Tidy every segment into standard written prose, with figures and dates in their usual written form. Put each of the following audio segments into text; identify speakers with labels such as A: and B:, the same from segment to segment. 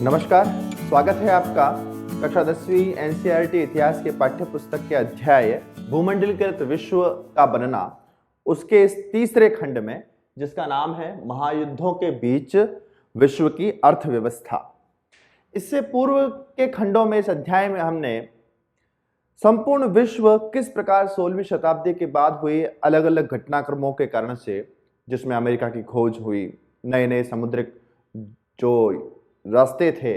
A: नमस्कार, स्वागत है आपका कक्षा 10वीं एनसीईआरटी इतिहास के पाठ्य पुस्तक के अध्याय भूमंडलीकृत विश्व का बनना उसके इस तीसरे खंड में, जिसका नाम है महायुद्धों के बीच विश्व की अर्थव्यवस्था। इससे पूर्व के खंडों में, इस अध्याय में हमने संपूर्ण विश्व किस प्रकार 16वीं शताब्दी के बाद हुए अलग अलग घटनाक्रमों के कारण से, जिसमें अमेरिका की खोज हुई, नए नए समुद्रिक जो रास्ते थे,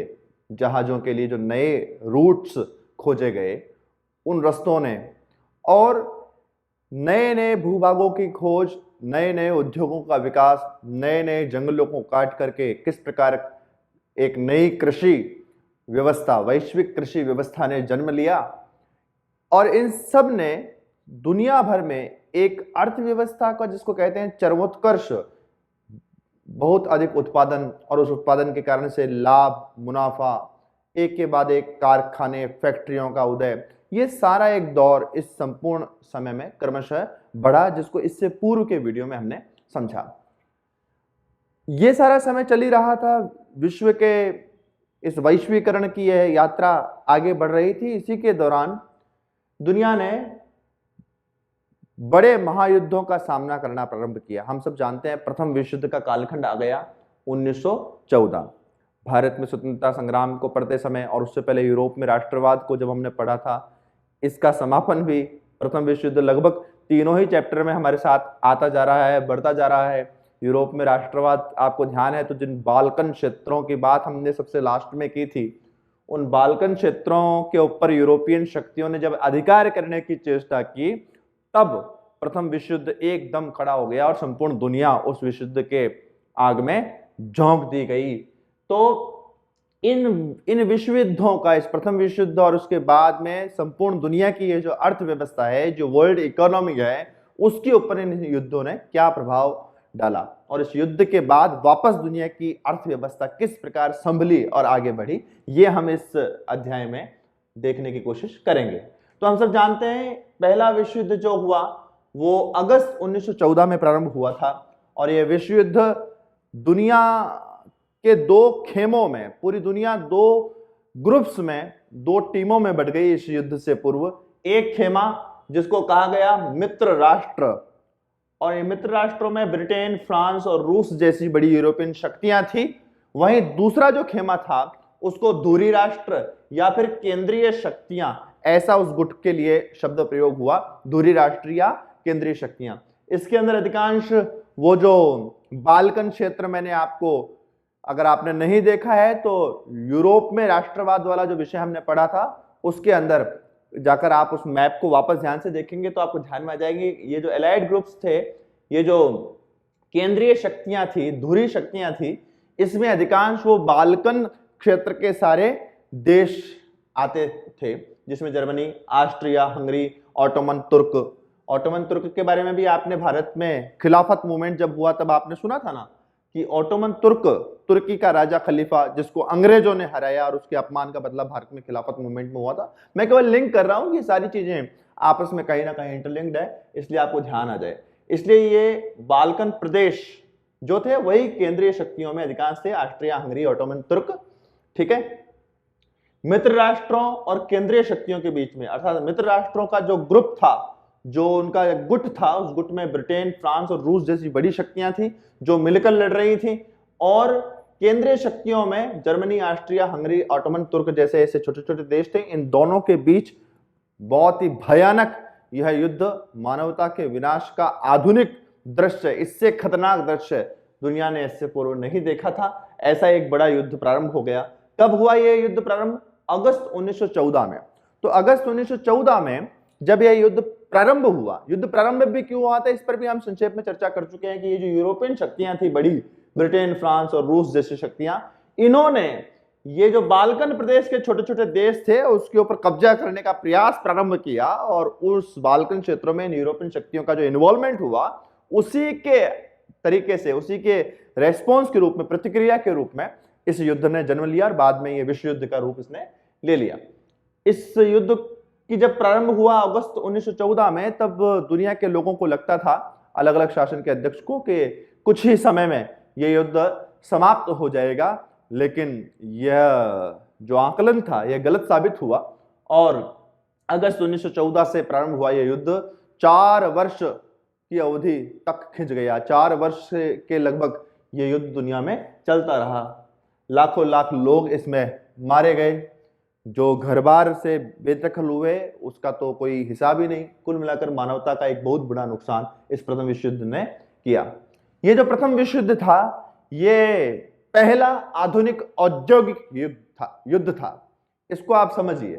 A: जहाज़ों के लिए जो नए रूट्स खोजे गए, उन रास्तों ने, और नए नए भूभागों की खोज, नए नए उद्योगों का विकास, नए नए जंगलों को काट करके किस प्रकार एक नई कृषि व्यवस्था, वैश्विक कृषि व्यवस्था ने जन्म लिया। और इन सब ने दुनिया भर में एक अर्थव्यवस्था का, जिसको कहते हैं चरमोत्कर्ष, बहुत अधिक उत्पादन, और उस उत्पादन के कारण से लाभ, मुनाफा, एक के बाद एक कारखाने, फैक्ट्रियों का उदय, ये सारा एक दौर इस संपूर्ण समय में क्रमशः बढ़ा, जिसको इससे पूर्व के वीडियो में हमने समझा। ये सारा समय चल ही रहा था, विश्व के इस वैश्वीकरण की यह यात्रा आगे बढ़ रही थी। इसी के दौरान दुनिया ने बड़े महायुद्धों का सामना करना प्रारंभ किया। हम सब जानते हैं, प्रथम विश्व युद्ध का कालखंड आ गया 1914। भारत में स्वतंत्रता संग्राम को पढ़ते समय, और उससे पहले यूरोप में राष्ट्रवाद को जब हमने पढ़ा था, इसका समापन भी प्रथम विश्व युद्ध लगभग तीनों ही चैप्टर में हमारे साथ आता जा रहा है, बढ़ता जा रहा है। यूरोप में राष्ट्रवाद, आपको ध्यान है तो, जिन बाल्कन क्षेत्रों की बात हमने सबसे लास्ट में की थी, उन बाल्कन क्षेत्रों के ऊपर यूरोपियन शक्तियों ने जब अधिकार करने की चेष्टा की, तब प्रथम विश्व युद्ध एकदम खड़ा हो गया और संपूर्ण दुनिया उस विश्व युद्ध के आग में झोंक दी गई। तो इन विश्व युद्धों का, इस प्रथम विश्व युद्ध और उसके बाद में संपूर्ण दुनिया की ये जो अर्थव्यवस्था है, जो वर्ल्ड इकोनॉमी है, उसके ऊपर इन युद्धों ने क्या प्रभाव डाला, और इस युद्ध के बाद वापस दुनिया की अर्थव्यवस्था किस प्रकार संभली और आगे बढ़ी, ये हम इस अध्याय में देखने की कोशिश करेंगे। तो हम सब जानते हैं, पहला विश्व युद्ध जो हुआ वो अगस्त 1914 में प्रारंभ हुआ था, और यह विश्व युद्ध दुनिया के दो खेमों में, पूरी दुनिया दो ग्रुप्स में, दो टीमों में बट गई इस युद्ध से पूर्व। एक खेमा जिसको कहा गया मित्र राष्ट्र, और ये मित्र राष्ट्रों में ब्रिटेन, फ्रांस और रूस जैसी बड़ी यूरोपियन शक्तियां थी। वहीं दूसरा जो खेमा था, उसको धुरी राष्ट्र या फिर केंद्रीय शक्तियां, ऐसा उस गुट के लिए शब्द प्रयोग हुआ, धुरी राष्ट्र या केंद्रीय शक्तियां। इसके अंदर अधिकांश वो जो बाल्कन क्षेत्र, मैंने आपको, अगर आपने नहीं देखा है तो, यूरोप में राष्ट्रवाद वाला जो विषय हमने पढ़ा था, उसके अंदर जाकर आप उस मैप को वापस ध्यान से देखेंगे तो आपको ध्यान में आ जाएगी, ये जो एलाइड ग्रुप्स थे, ये जो केंद्रीय शक्तियां थी, धुरी शक्तियां थी, इसमें अधिकांश वो बाल्कन क्षेत्र के सारे देश आते थे, जिसमें जर्मनी, ऑस्ट्रिया, हंगरी, ऑटोमन तुर्क के बारे में भी आपने, भारत में खिलाफत मूवमेंट जब हुआ तब आपने सुना था ना, कि ऑटोमन तुर्की का राजा खलीफा, जिसको अंग्रेजों ने हराया और उसके अपमान का बदला भारत में खिलाफत मूवमेंट में हुआ था। मैं केवल लिंक कर रहा हूं, ये सारी चीजें आपस में कहीं ना कहीं इंटरलिंक्ड है, इसलिए आपको ध्यान आ जाए। इसलिए ये बाल्कन प्रदेश जो थे वही केंद्रीय शक्तियों में अधिकांश थे, ऑस्ट्रिया, हंगरी, ऑटोमन तुर्क। ठीक है, मित्र राष्ट्रों और केंद्रीय शक्तियों के बीच में, अर्थात मित्र राष्ट्रों का जो ग्रुप था, जो उनका गुट था, उस गुट में ब्रिटेन, फ्रांस और रूस जैसी बड़ी शक्तियां थी जो मिलकर लड़ रही थी, और केंद्रीय शक्तियों में जर्मनी, ऑस्ट्रिया, हंगरी, ऑटोमन तुर्क जैसे ऐसे छोटे छोटे देश थे। इन दोनों के बीच बहुत ही भयानक यह युद्ध, मानवता के विनाश का आधुनिक दृश्य, इससे खतरनाक दृश्य दुनिया ने इससे पूर्व नहीं देखा था। ऐसा एक बड़ा युद्ध प्रारंभ हो गया। कब हुआ यह युद्ध प्रारंभ? अगस्त 1914 में। तो अगस्त 1914 में जब यह युद्ध प्रारंभ हुआ, युद्ध प्रारंभ भी क्यों हुआ था, इस पर भी हम संक्षेप में चर्चा कर चुके हैं कि ये जो यूरोपियन शक्तियां थी बड़ी, ब्रिटेन, फ्रांस और रूस जैसी शक्तियां, इन्होंने ये जो बाल्कन प्रदेश के छोटे छोटे देश थे उसके ऊपर कब्जा करने का प्रयास प्रारंभ किया, और उस बाल्कन क्षेत्रों में यूरोपियन शक्तियों का जो इन्वॉल्वमेंट हुआ, उसी के तरीके से, उसी के रेस्पॉन्स के रूप में, प्रतिक्रिया के रूप में इस युद्ध ने जन्म लिया, और बाद में ये विश्व युद्ध का रूप इसने ले लिया। इस युद्ध कि जब प्रारंभ हुआ अगस्त 1914 में, तब दुनिया के लोगों को लगता था, अलग अलग शासन के अध्यक्ष को, कि कुछ ही समय में यह युद्ध समाप्त हो जाएगा लेकिन यह जो आकलन था यह गलत साबित हुआ और अगस्त 1914 से प्रारंभ हुआ यह युद्ध 4 वर्ष की अवधि तक खिंच गया। 4 वर्ष के लगभग यह युद्ध दुनिया में चलता रहा। लाखों लाख लोग इसमें मारे गए, जो घर बार से बेदखल हुए उसका तो कोई हिसाब ही नहीं। कुल मिलाकर मानवता का एक बहुत बड़ा नुकसान इस प्रथम विश्व युद्ध ने किया। ये जो प्रथम विश्व युद्ध था ये पहला आधुनिक औद्योगिक युद्ध था। इसको आप समझिए,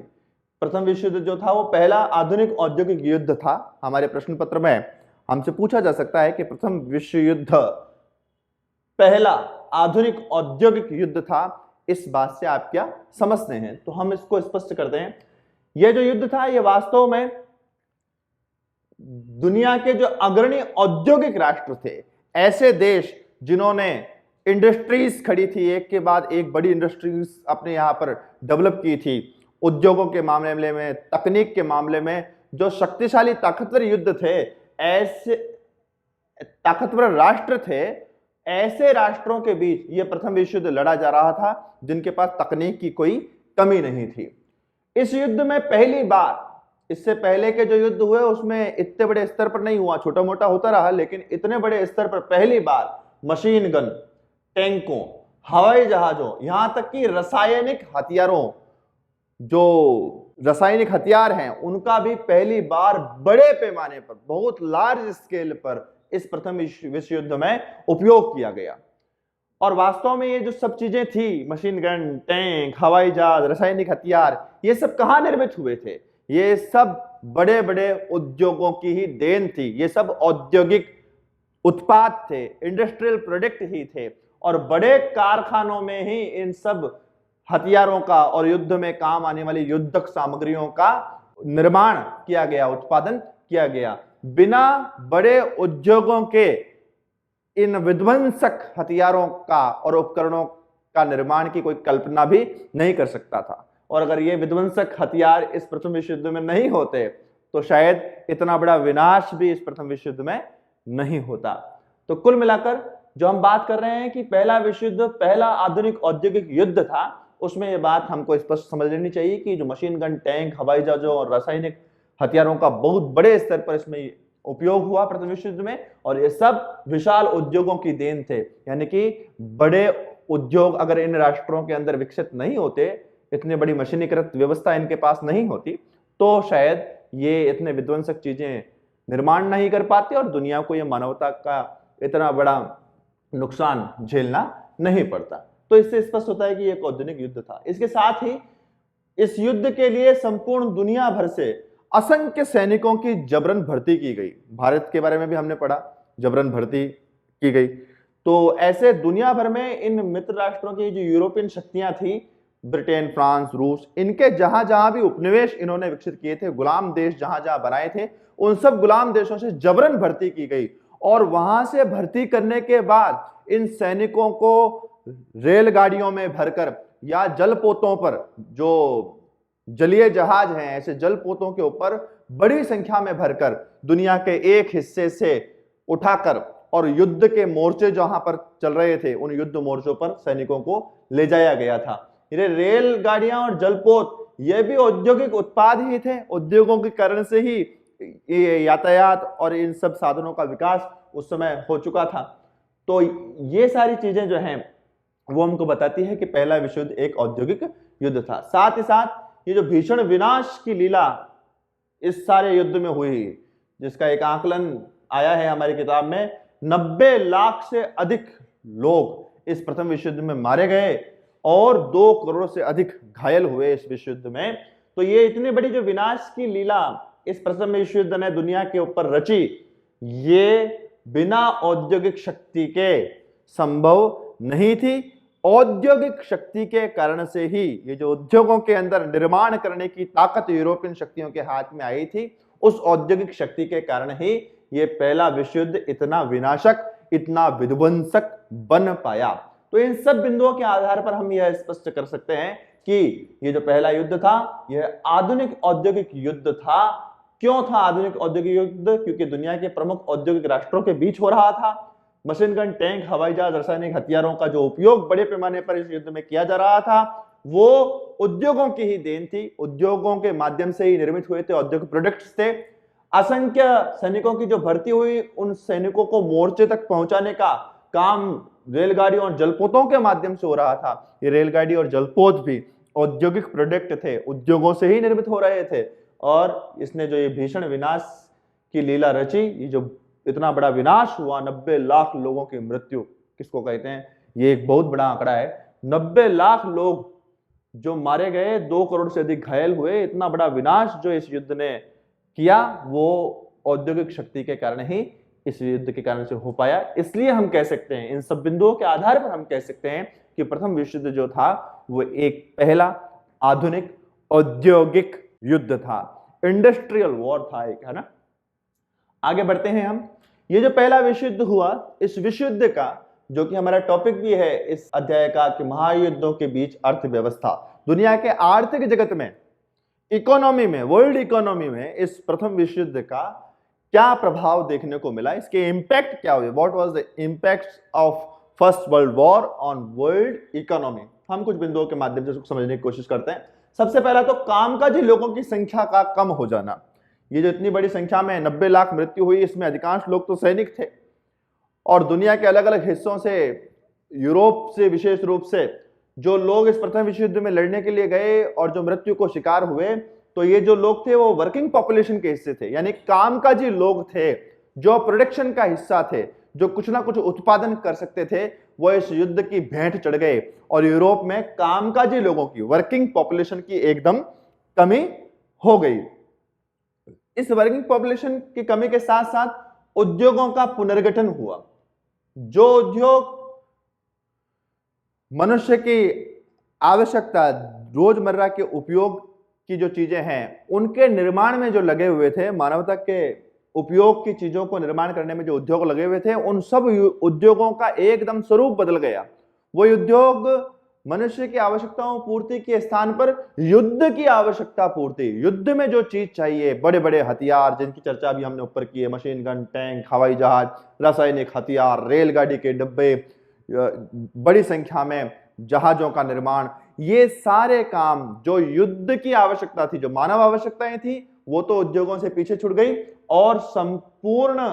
A: प्रथम विश्व युद्ध जो था वो पहला आधुनिक औद्योगिक युद्ध था। हमारे प्रश्न पत्र में हमसे पूछा जा सकता है कि प्रथम विश्व युद्ध पहला आधुनिक औद्योगिक युद्ध था, इस बात से आप क्या समझते हैं? तो हम इसको स्पष्ट करते हैं। यह जो युद्ध था यह वास्तव में दुनिया के जो अग्रणी औद्योगिक राष्ट्र थे, ऐसे देश जिन्होंने इंडस्ट्रीज खड़ी थी, एक के बाद एक बड़ी इंडस्ट्रीज अपने यहां पर डेवलप की थी, उद्योगों के मामले में, तकनीक के मामले में जो शक्तिशाली ताकतवर युद्ध थे, ऐसे ताकतवर राष्ट्र थे, ऐसे राष्ट्रों के बीच यह प्रथम विश्व युद्ध लड़ा जा रहा था जिनके पास तकनीक की कोई कमी नहीं थी। इस युद्ध में पहली बार, इससे पहले के जो युद्ध हुए उसमें इतने बड़े स्तर पर नहीं हुआ, छोटा मोटा होता रहा, लेकिन इतने बड़े स्तर पर पहली बार मशीन गन, टैंकों, हवाई जहाजों, यहां तक कि रासायनिक हथियारों, जो रासायनिक हथियार हैं उनका भी पहली बार बड़े पैमाने पर, बहुत लार्ज स्केल पर इस प्रथम विश्व युद्ध में उपयोग किया गया। और वास्तव में ये जो सब चीजें थी, मशीन गन, टैंक, हवाई जहाज, रासायनिक हथियार, ये सब कहां निर्मित हुए थे? ये सब बड़े बड़े उद्योगों की ही देन थी। ये सब औद्योगिक उत्पाद थे, इंडस्ट्रियल प्रोडक्ट ही थे, और बड़े कारखानों में ही इन सब हथियारों का और युद्ध में काम आने वाली युद्धक सामग्रियों का निर्माण किया गया, उत्पादन किया गया। बिना बड़े उद्योगों के इन विध्वंसक हथियारों का और उपकरणों का निर्माण की कोई कल्पना भी नहीं कर सकता था। और अगर ये विध्वंसक हथियार इस प्रथम विश्व युद्ध में नहीं होते तो शायद इतना बड़ा विनाश भी इस प्रथम विश्व युद्ध में नहीं होता। तो कुल मिलाकर जो हम बात कर रहे हैं कि पहला विश्व युद्ध पहला आधुनिक औद्योगिक युद्ध था, उसमें यह बात हमको स्पष्ट समझ लेनी चाहिए कि जो मशीन गन, टैंक, हवाई जहाजों और रासायनिक हथियारों का बहुत बड़े स्तर पर इसमें उपयोग हुआ प्रथम विश्व युद्ध में, और ये सब विशाल उद्योगों की देन थे। यानी कि बड़े उद्योग अगर इन राष्ट्रों के अंदर विकसित नहीं होते, इतनी बड़ी मशीनीकृत व्यवस्था इनके पास नहीं होती, तो शायद ये इतने विध्वंसक चीजें निर्माण नहीं कर पाते और दुनिया को ये मानवता का इतना बड़ा नुकसान झेलना नहीं पड़ता। तो इससे स्पष्ट होता है कि ये एक औद्योगिक युद्ध था। इसके साथ ही इस युद्ध के लिए संपूर्ण दुनिया भर से असंख्य सैनिकों की जबरन भर्ती की गई। भारत के बारे में भी हमने पढ़ा, जबरन भर्ती की गई। तो ऐसे दुनिया भर में इन मित्र राष्ट्रों की जो यूरोपियन शक्तियां थी, ब्रिटेन, फ्रांस, रूस, इनके जहां जहां भी उपनिवेश इन्होंने विकसित किए थे, गुलाम देश जहां जहां बनाए थे, उन सब गुलाम देशों से जबरन भर्ती की गई। और वहां से भर्ती करने के बाद इन सैनिकों को रेलगाड़ियों में भरकर या जलपोतों पर, जो जलीय जहाज हैं, ऐसे जलपोतों के ऊपर बड़ी संख्या में भरकर दुनिया के एक हिस्से से उठाकर और युद्ध के मोर्चे जहां पर चल रहे थे उन युद्ध मोर्चों पर सैनिकों को ले जाया गया था। ये रेलगाड़ियां और जलपोत ये भी औद्योगिक उत्पाद ही थे। उद्योगों के कारण से ही ये यातायात और इन सब साधनों का विकास उस समय हो चुका था। तो ये सारी चीजें जो हैं वो हमको बताती है कि पहला विश्व युद्ध एक औद्योगिक युद्ध था। साथ ही साथ ये जो भीषण विनाश की लीला इस सारे युद्ध में हुई, जिसका एक आकलन आया है हमारी किताब में, 90 लाख से अधिक लोग इस प्रथम विश्व युद्ध में मारे गए और 2 करोड़ से अधिक घायल हुए इस विश्व युद्ध में। तो ये इतनी बड़ी जो विनाश की लीला इस प्रथम विश्व युद्ध ने दुनिया के ऊपर रची, ये बिना औद्योगिक शक्ति के संभव नहीं थी। औद्योगिक शक्ति के कारण से ही ये जो उद्योगों के अंदर निर्माण करने की ताकत यूरोपियन शक्तियों के हाथ में आई थी, उस औद्योगिक शक्ति के कारण ही ये पहला विश्व युद्ध इतना विनाशक, इतना विध्वंसक बन पाया। तो इन सब बिंदुओं के आधार पर हम यह स्पष्ट कर सकते हैं कि ये जो पहला युद्ध था यह आधुनिक औद्योगिक युद्ध था। क्यों था आधुनिक औद्योगिक युद्ध? क्योंकि दुनिया के प्रमुख औद्योगिक राष्ट्रों के बीच हो रहा था। मशीन गन, टैंक, हवाई जहाज, रासायनिक हथियारों का जो उपयोग बड़े पैमाने पर इस युद्ध में किया जा रहा था वो उद्योगों की ही देन थी। उद्योगों के माध्यम से ही निर्मित हुए थे, औद्योगिक प्रोडक्ट्स थे। असंख्य सैनिकों की जो भर्ती हुई, उन सैनिकों को मोर्चे तक पहुंचाने का काम रेलगाड़ियों और जलपोतों के माध्यम से हो रहा था। ये रेलगाड़ी और जलपोत भी औद्योगिक प्रोडक्ट थे, उद्योगों से ही निर्मित हो रहे थे। और इसने जो ये भीषण विनाश की लीला रची, ये जो इतना बड़ा विनाश हुआ, 90 लाख लोगों की मृत्यु किसको कहते हैं, ये एक बहुत बड़ा आंकड़ा है। 90 लाख लोग जो मारे गए, 2 करोड़ से अधिक घायल हुए। इतना बड़ा विनाश जो इस युद्ध ने किया वो औद्योगिक शक्ति के कारण ही, इस युद्ध के कारण से हो पाया। इसलिए हम कह सकते हैं, इन सब बिंदुओं के आधार पर हम कह सकते हैं कि प्रथम विश्व युद्ध जो था वो एक पहला आधुनिक औद्योगिक युद्ध था, इंडस्ट्रियल वॉर था एक, है ना। आगे बढ़ते हैं हम। ये जो पहला विश्व युद्ध हुआ, इस विश्व युद्ध का जो कि हमारा टॉपिक भी है इस अध्याय का कि महायुद्धों के बीच अर्थव्यवस्था, दुनिया के आर्थिक जगत में, इकोनॉमी में, वर्ल्ड इकोनॉमी में इस प्रथम विश्व युद्ध का क्या प्रभाव देखने को मिला, इसके इंपैक्ट क्या हुए, what was the impact of first world war on world economy. हम कुछ बिंदुओं के माध्यम से उसको समझने की कोशिश करते हैं। सबसे पहला तो कामकाजी लोगों की संख्या का कम हो जाना। ये जो इतनी बड़ी संख्या में 90 लाख मृत्यु हुई, इसमें अधिकांश लोग तो सैनिक थे और दुनिया के अलग अलग हिस्सों से, यूरोप से विशेष रूप से जो लोग इस प्रथम विश्व युद्ध में लड़ने के लिए गए और जो मृत्यु को शिकार हुए, तो ये जो लोग थे वो वर्किंग पॉपुलेशन के हिस्से थे, यानी कामकाजी लोग थे जो प्रोडक्शन का हिस्सा थे, जो कुछ ना कुछ उत्पादन कर सकते थे। वो इस युद्ध की भेंट चढ़ गए और यूरोप में कामकाजी लोगों की, वर्किंग पॉपुलेशन की एकदम कमी हो गई। इस वर्किंग पॉपुलेशन की कमी के साथ साथ उद्योगों का पुनर्गठन हुआ। जो उद्योग मनुष्य की आवश्यकता, रोजमर्रा के उपयोग की जो चीजें हैं उनके निर्माण में जो लगे हुए थे, मानवता के उपयोग की चीजों को निर्माण करने में जो उद्योग लगे हुए थे, उन सब उद्योगों का एकदम स्वरूप बदल गया। वो उद्योग मनुष्य की आवश्यकताओं पूर्ति के स्थान पर युद्ध की आवश्यकता पूर्ति, युद्ध में जो चीज चाहिए, बड़े बड़े हथियार जिनकी चर्चा भी हमने ऊपर की है, मशीन गन, टैंक, हवाई जहाज, रासायनिक हथियार, रेलगाड़ी के डब्बे, बड़ी संख्या में जहाजों का निर्माण, ये सारे काम जो युद्ध की आवश्यकता थी, जो मानव आवश्यकताएं थी, वो तो उद्योगों से पीछे छूट गई और संपूर्ण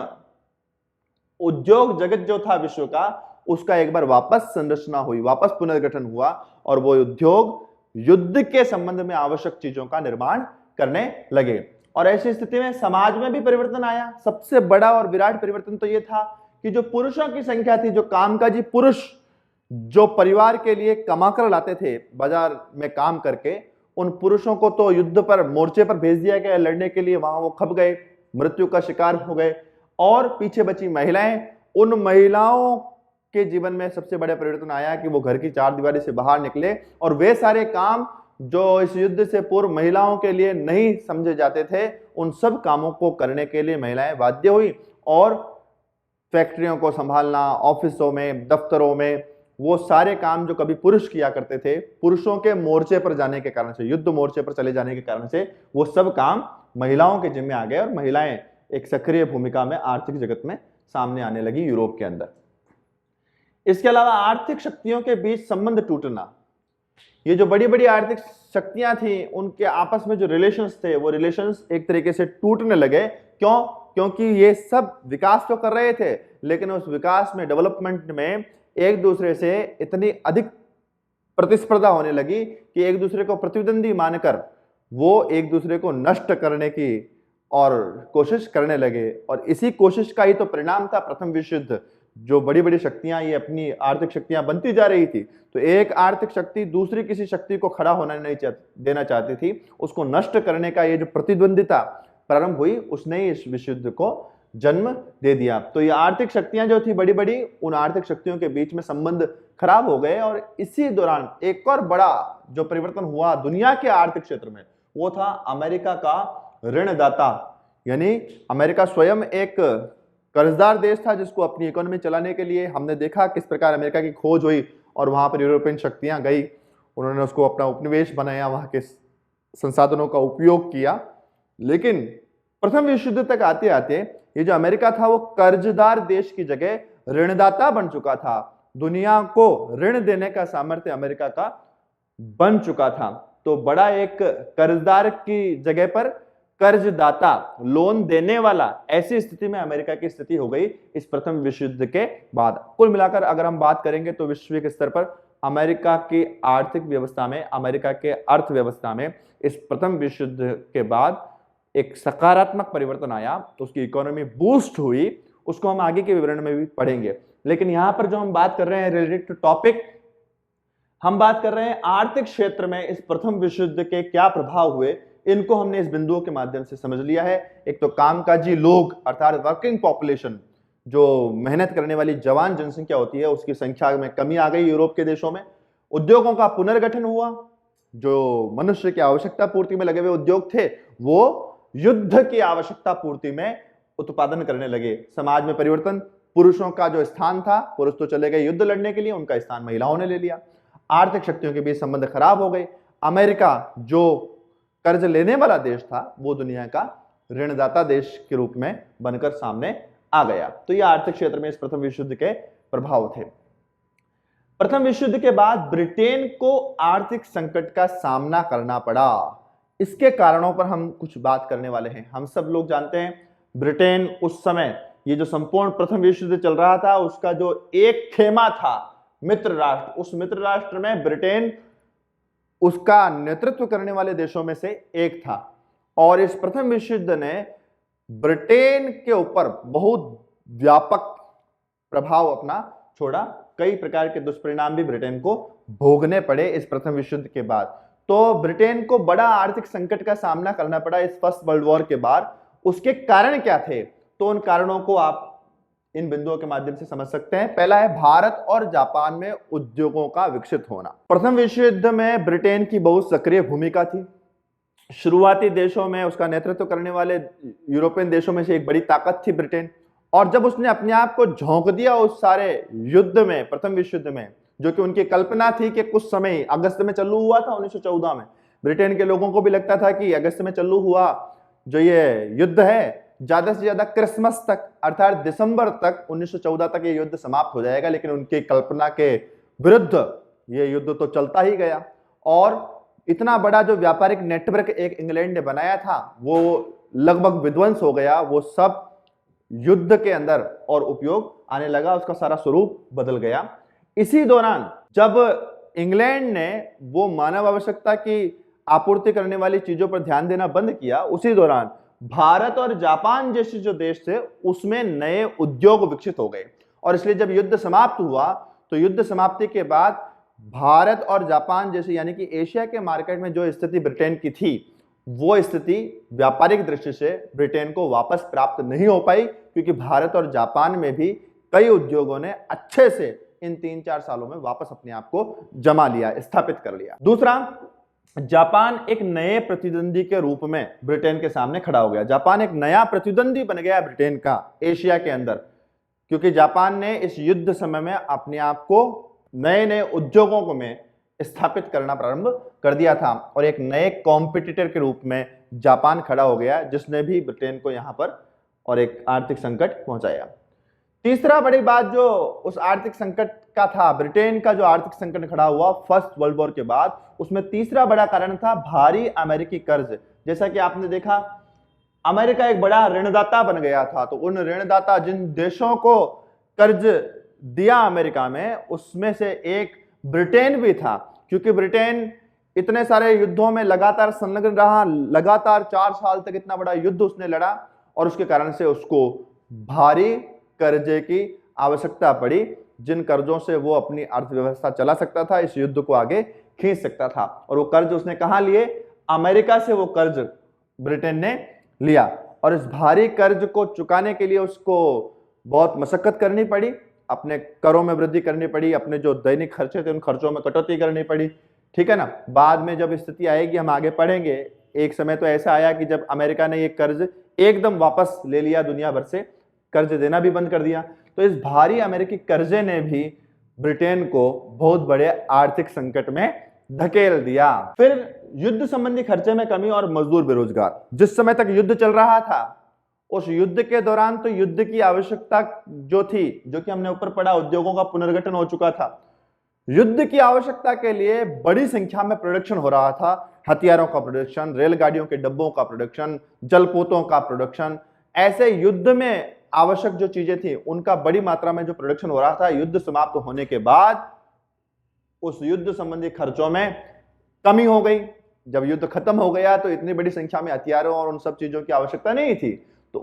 A: उद्योग जगत जो था विश्व का, उसका एक बार वापस संरचना हुई, वापस पुनर्गठन हुआ और वो उद्योग युद्ध के संबंध में आवश्यक चीजों का निर्माण करने लगे। और ऐसी स्थिति में समाज में भी परिवर्तन आया। सबसे बड़ा और विराट परिवर्तन तो ये था कि जो पुरुषों की संख्या थी, जो कामकाजी पुरुष जो परिवार के लिए कमा कर लाते थे बाजार में काम करके, उन पुरुषों को तो युद्ध पर, मोर्चे पर भेज दिया गया लड़ने के लिए। वहां वो खप गए, मृत्यु का शिकार हो गए और पीछे बची महिलाएं, उन महिलाओं के जीवन में सबसे बड़ा परिवर्तन आया कि वो घर की चार दीवारी से बाहर निकले और वे सारे काम जो इस युद्ध से पूर्व महिलाओं के लिए नहीं समझे जाते थे, उन सब कामों को करने के लिए महिलाएं बाध्य हुई। और फैक्ट्रियों को संभालना, ऑफिसों में, दफ्तरों में, वो सारे काम जो कभी पुरुष किया करते थे, पुरुषों के मोर्चे पर जाने के कारण से, युद्ध मोर्चे पर चले जाने के कारण से, वो सब काम महिलाओं के जिम्मे आ गए और महिलाएं एक सक्रिय भूमिका में आर्थिक जगत में सामने आने लगी यूरोप के अंदर। इसके अलावा आर्थिक शक्तियों के बीच संबंध टूटना, ये जो बड़ी बड़ी आर्थिक शक्तियां थी उनके आपस में जो रिलेशंस थे, वो रिलेशंस एक तरीके से टूटने लगे। क्यों? क्योंकि ये सब विकास तो कर रहे थे, लेकिन उस विकास में, डेवलपमेंट में एक दूसरे से इतनी अधिक प्रतिस्पर्धा होने लगी कि एक दूसरे को प्रतिद्वंदी मानकर वो एक दूसरे को नष्ट करने की और कोशिश करने लगे। और इसी कोशिश का ही तो परिणाम था प्रथम विश्व युद्ध। जो बड़ी बड़ी शक्तियां, ये अपनी आर्थिक शक्तियां बनती जा रही थी, तो एक आर्थिक शक्ति दूसरी किसी शक्ति को खड़ा होना नहीं देना चाहती थी, उसको नष्ट करने का ये जो प्रतिद्वंदिता प्रारंभ हुई, उसने इस विश्व युद्ध को जन्म दे दिया। तो ये आर्थिक शक्तियां जो थी बड़ी बड़ी, उन आर्थिक शक्तियों के बीच में संबंध खराब हो गए। और इसी दौरान एक और बड़ा जो परिवर्तन हुआ दुनिया के आर्थिक क्षेत्र में, वो था अमेरिका का ऋणदाता। यानी अमेरिका स्वयं एक कर्जदार देश था जिसको अपनी इकोनॉमी चलाने के लिए, हमने देखा किस प्रकार अमेरिका की खोज हुई और वहां पर यूरोपियन शक्तियां गई, उन्होंने उसको अपना उपनिवेश बनाया, वहां के संसाधनों का उपयोग किया। लेकिन प्रथम विश्व युद्ध तक आते आते ये जो अमेरिका था वो कर्जदार देश की जगह ऋणदाता बन चुका था, दुनिया को ऋण देने का सामर्थ्य अमेरिका का बन चुका था। तो बड़ा एक कर्जदार की जगह पर कर्जदाता, लोन देने वाला, ऐसी स्थिति में अमेरिका की स्थिति हो गई इस प्रथम विश्व युद्ध के बाद। कुल मिलाकर अगर हम बात करेंगे तो वैश्विक स्तर पर अमेरिका की आर्थिक व्यवस्था में, अमेरिका के अर्थव्यवस्था में इस प्रथम विश्व युद्ध के बाद एक सकारात्मक परिवर्तन आया, उसकी इकोनॉमी बूस्ट हुई। उसको हम आगे के विवरण में भी पढ़ेंगे, लेकिन यहां पर जो हम बात कर रहे हैं रिलेटेड टू टॉपिक, हम बात कर रहे हैं आर्थिक क्षेत्र में इस प्रथम विश्व युद्ध के क्या प्रभाव हुए। इनको हमने इस बिंदुओं के माध्यम से समझ लिया है। एक तो कामकाजी लोग अर्थात वर्किंग पॉपुलेशन, जो मेहनत करने वाली जवान जनसंख्या होती है, उसकी संख्या में कमी आ गई यूरोप के देशों में। उद्योगों का पुनर्गठन हुआ, जो मनुष्य की आवश्यकता पूर्ति में लगे हुए उद्योग थे वो युद्ध की आवश्यकता पूर्ति में उत्पादन करने लगे। समाज में परिवर्तन, पुरुषों का जो स्थान था, पुरुष तो चले गए युद्ध लड़ने के लिए, उनका स्थान महिलाओं ने ले लिया। आर्थिक शक्तियों के बीच संबंध खराब हो गए। अमेरिका जो कर्ज लेने वाला देश था वो दुनिया का ऋणदाता देश के रूप में बनकर सामने आ गया। तो ये आर्थिक क्षेत्र में इस प्रथम विश्व युद्ध के प्रभाव थे। प्रथम विश्व युद्ध के बाद ब्रिटेन को आर्थिक संकट का सामना करना पड़ा। इसके कारणों पर हम कुछ बात करने वाले हैं। हम सब लोग जानते हैं ब्रिटेन उस समय, ये जो संपूर्ण प्रथम विश्व युद्ध चल रहा था, उसका जो एक खेमा था मित्र राष्ट्र, उस मित्र राष्ट्र में ब्रिटेन उसका नेतृत्व करने वाले देशों में से एक था। और इस प्रथम विश्व युद्ध ने ब्रिटेन के ऊपर बहुत व्यापक प्रभाव अपना छोड़ा। कई प्रकार के दुष्परिणाम भी ब्रिटेन को भोगने पड़े इस प्रथम विश्व युद्ध के बाद। तो ब्रिटेन को बड़ा आर्थिक संकट का सामना करना पड़ा इस फर्स्ट वर्ल्ड वॉर के बाद। उसके कारण क्या थे, तो उन कारणों को आप इन बिंदुओं के माध्यम से समझ सकते हैं। पहला है भारत और जापान में उद्योगों का विकसित होना। प्रथम विश्व युद्ध में ब्रिटेन की बहुत सक्रिय भूमिका थी। शुरुआती देशों में उसका नेतृत्व करने वाले यूरोपियन देशों में से एक बड़ी ताकत थी ब्रिटेन। और जब उसने अपने आप को झोंक दिया उस सारे युद्ध में, प्रथम विश्व युद्ध में, जो कि उनकी कल्पना थी कि कुछ समय अगस्त में चालू हुआ था 1914 में, ब्रिटेन के लोगों को भी लगता था कि अगस्त में चालू हुआ जो ये युद्ध है, ज्यादा से ज्यादा क्रिसमस तक अर्थात दिसंबर तक 1914 तक ये युद्ध समाप्त हो जाएगा। लेकिन उनकी कल्पना के विरुद्ध ये युद्ध तो चलता ही गया। और इतना बड़ा जो व्यापारिक नेटवर्क एक इंग्लैंड ने बनाया था वो लगभग विध्वंस हो गया। वो सब युद्ध के अंदर और उपयोग आने लगा, उसका सारा स्वरूप बदल गया। इसी दौरान जब इंग्लैंड ने वो मानव आवश्यकता की आपूर्ति करने वाली चीजों पर ध्यान देना बंद किया, उसी दौरान भारत और जापान जैसे जो देश थे उसमें नए उद्योग विकसित हो गए। और इसलिए जब युद्ध समाप्त हुआ तो युद्ध समाप्ति के बाद भारत और जापान जैसे यानी कि एशिया के मार्केट में जो स्थिति ब्रिटेन की थी वो स्थिति व्यापारिक दृष्टि से ब्रिटेन को वापस प्राप्त नहीं हो पाई, क्योंकि भारत और जापान में भी कई उद्योगों ने अच्छे से इन 3-4 सालों में वापस अपने आप को जमा लिया, स्थापित कर लिया। दूसरा, जापान एक नए प्रतिद्वंदी के रूप में ब्रिटेन के सामने खड़ा हो गया। जापान एक नया प्रतिद्वंदी बन गया ब्रिटेन का एशिया के अंदर, क्योंकि जापान ने इस युद्ध समय में अपने आप को नए नए उद्योगों को में स्थापित करना प्रारंभ कर दिया था और एक नए कॉम्पिटिटर के रूप में जापान खड़ा हो गया, जिसने भी ब्रिटेन को यहां पर और एक आर्थिक संकट पहुंचाया। तीसरा बड़ी बात जो उस आर्थिक संकट का था, ब्रिटेन का जो आर्थिक संकट खड़ा हुआ फर्स्ट वर्ल्ड वॉर के बाद, उसमें तीसरा बड़ा कारण था भारी अमेरिकी कर्ज। जैसा कि आपने देखा अमेरिका एक बड़ा ऋणदाता बन गया था, तो उन ऋणदाता जिन देशों को कर्ज दिया अमेरिका में, उसमें से एक ब्रिटेन भी था, क्योंकि ब्रिटेन इतने सारे युद्धों में लगातार संलग्न रहा, लगातार 4 साल तक इतना बड़ा युद्ध उसने लड़ा और उसके कारण से उसको भारी कर्जे की आवश्यकता पड़ी, जिन कर्जों से वो अपनी अर्थव्यवस्था चला सकता था, इस युद्ध को आगे खींच सकता था। और वो कर्ज उसने कहां लिए? अमेरिका से वो कर्ज ब्रिटेन ने लिया और इस भारी कर्ज को चुकाने के लिए उसको बहुत मशक्कत करनी पड़ी, अपने करों में वृद्धि करनी पड़ी, अपने जो दैनिक खर्चे थे उन खर्चों में कटौती करनी पड़ी, ठीक है ना। बाद में जब स्थिति आएगी हम आगे पढ़ेंगे, एक समय तो ऐसा आया कि जब अमेरिका ने ये कर्ज एकदम वापस ले लिया, दुनिया भर से कर्ज देना भी बंद कर दिया। तो इस भारी अमेरिकी कर्जे ने भी ब्रिटेन को बहुत बड़े आर्थिक संकट में धकेल दिया। फिर युद्ध संबंधी खर्चे में कमी और मजदूर बेरोजगार। जिस समय तक युद्ध चल रहा था उस युद्ध के दौरान तो युद्ध की आवश्यकता जो थी, जो कि हमने ऊपर पढ़ा, उद्योगों का पुनर्गठन हो चुका था। युद्ध की आवश्यकता के लिए बड़ी संख्या में प्रोडक्शन हो रहा था, हथियारों का प्रोडक्शन, रेलगाड़ियों के डब्बों का प्रोडक्शन, जलपोतों का प्रोडक्शन, ऐसे युद्ध में आवश्यक जो चीजें थी उनका बड़ी मात्रा में जो प्रोडक्शन हो रहा था। युद्ध समाप्त होने के बाद उस युद्ध संबंधी खर्चों में कमी हो गई। जब युद्ध खत्म हो गया तो इतनी बड़ी संख्या में हथियारों और उन सब चीजों की आवश्यकता नहीं थी, तो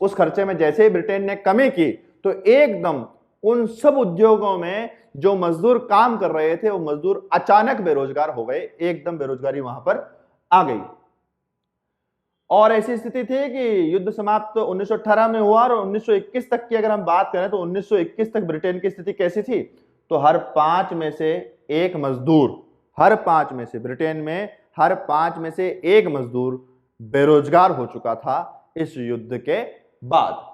A: उस खर्चे में जैसे ही ब्रिटेन ने कमी की तो एकदम उन सब उद्योगों में जो मजदूर काम कर रहे थे वो मजदूर अचानक बेरोजगार हो गए, एकदम बेरोजगारी वहां पर आ गई। और ऐसी स्थिति थी कि युद्ध समाप्त 1918 में हुआ और 1921 तक की अगर हम बात करें तो 1921 तक ब्रिटेन की स्थिति कैसी थी, तो हर 5 में से एक मजदूर, हर 5 में से, ब्रिटेन में हर 5 में से एक मजदूर बेरोजगार हो चुका था इस युद्ध के बाद।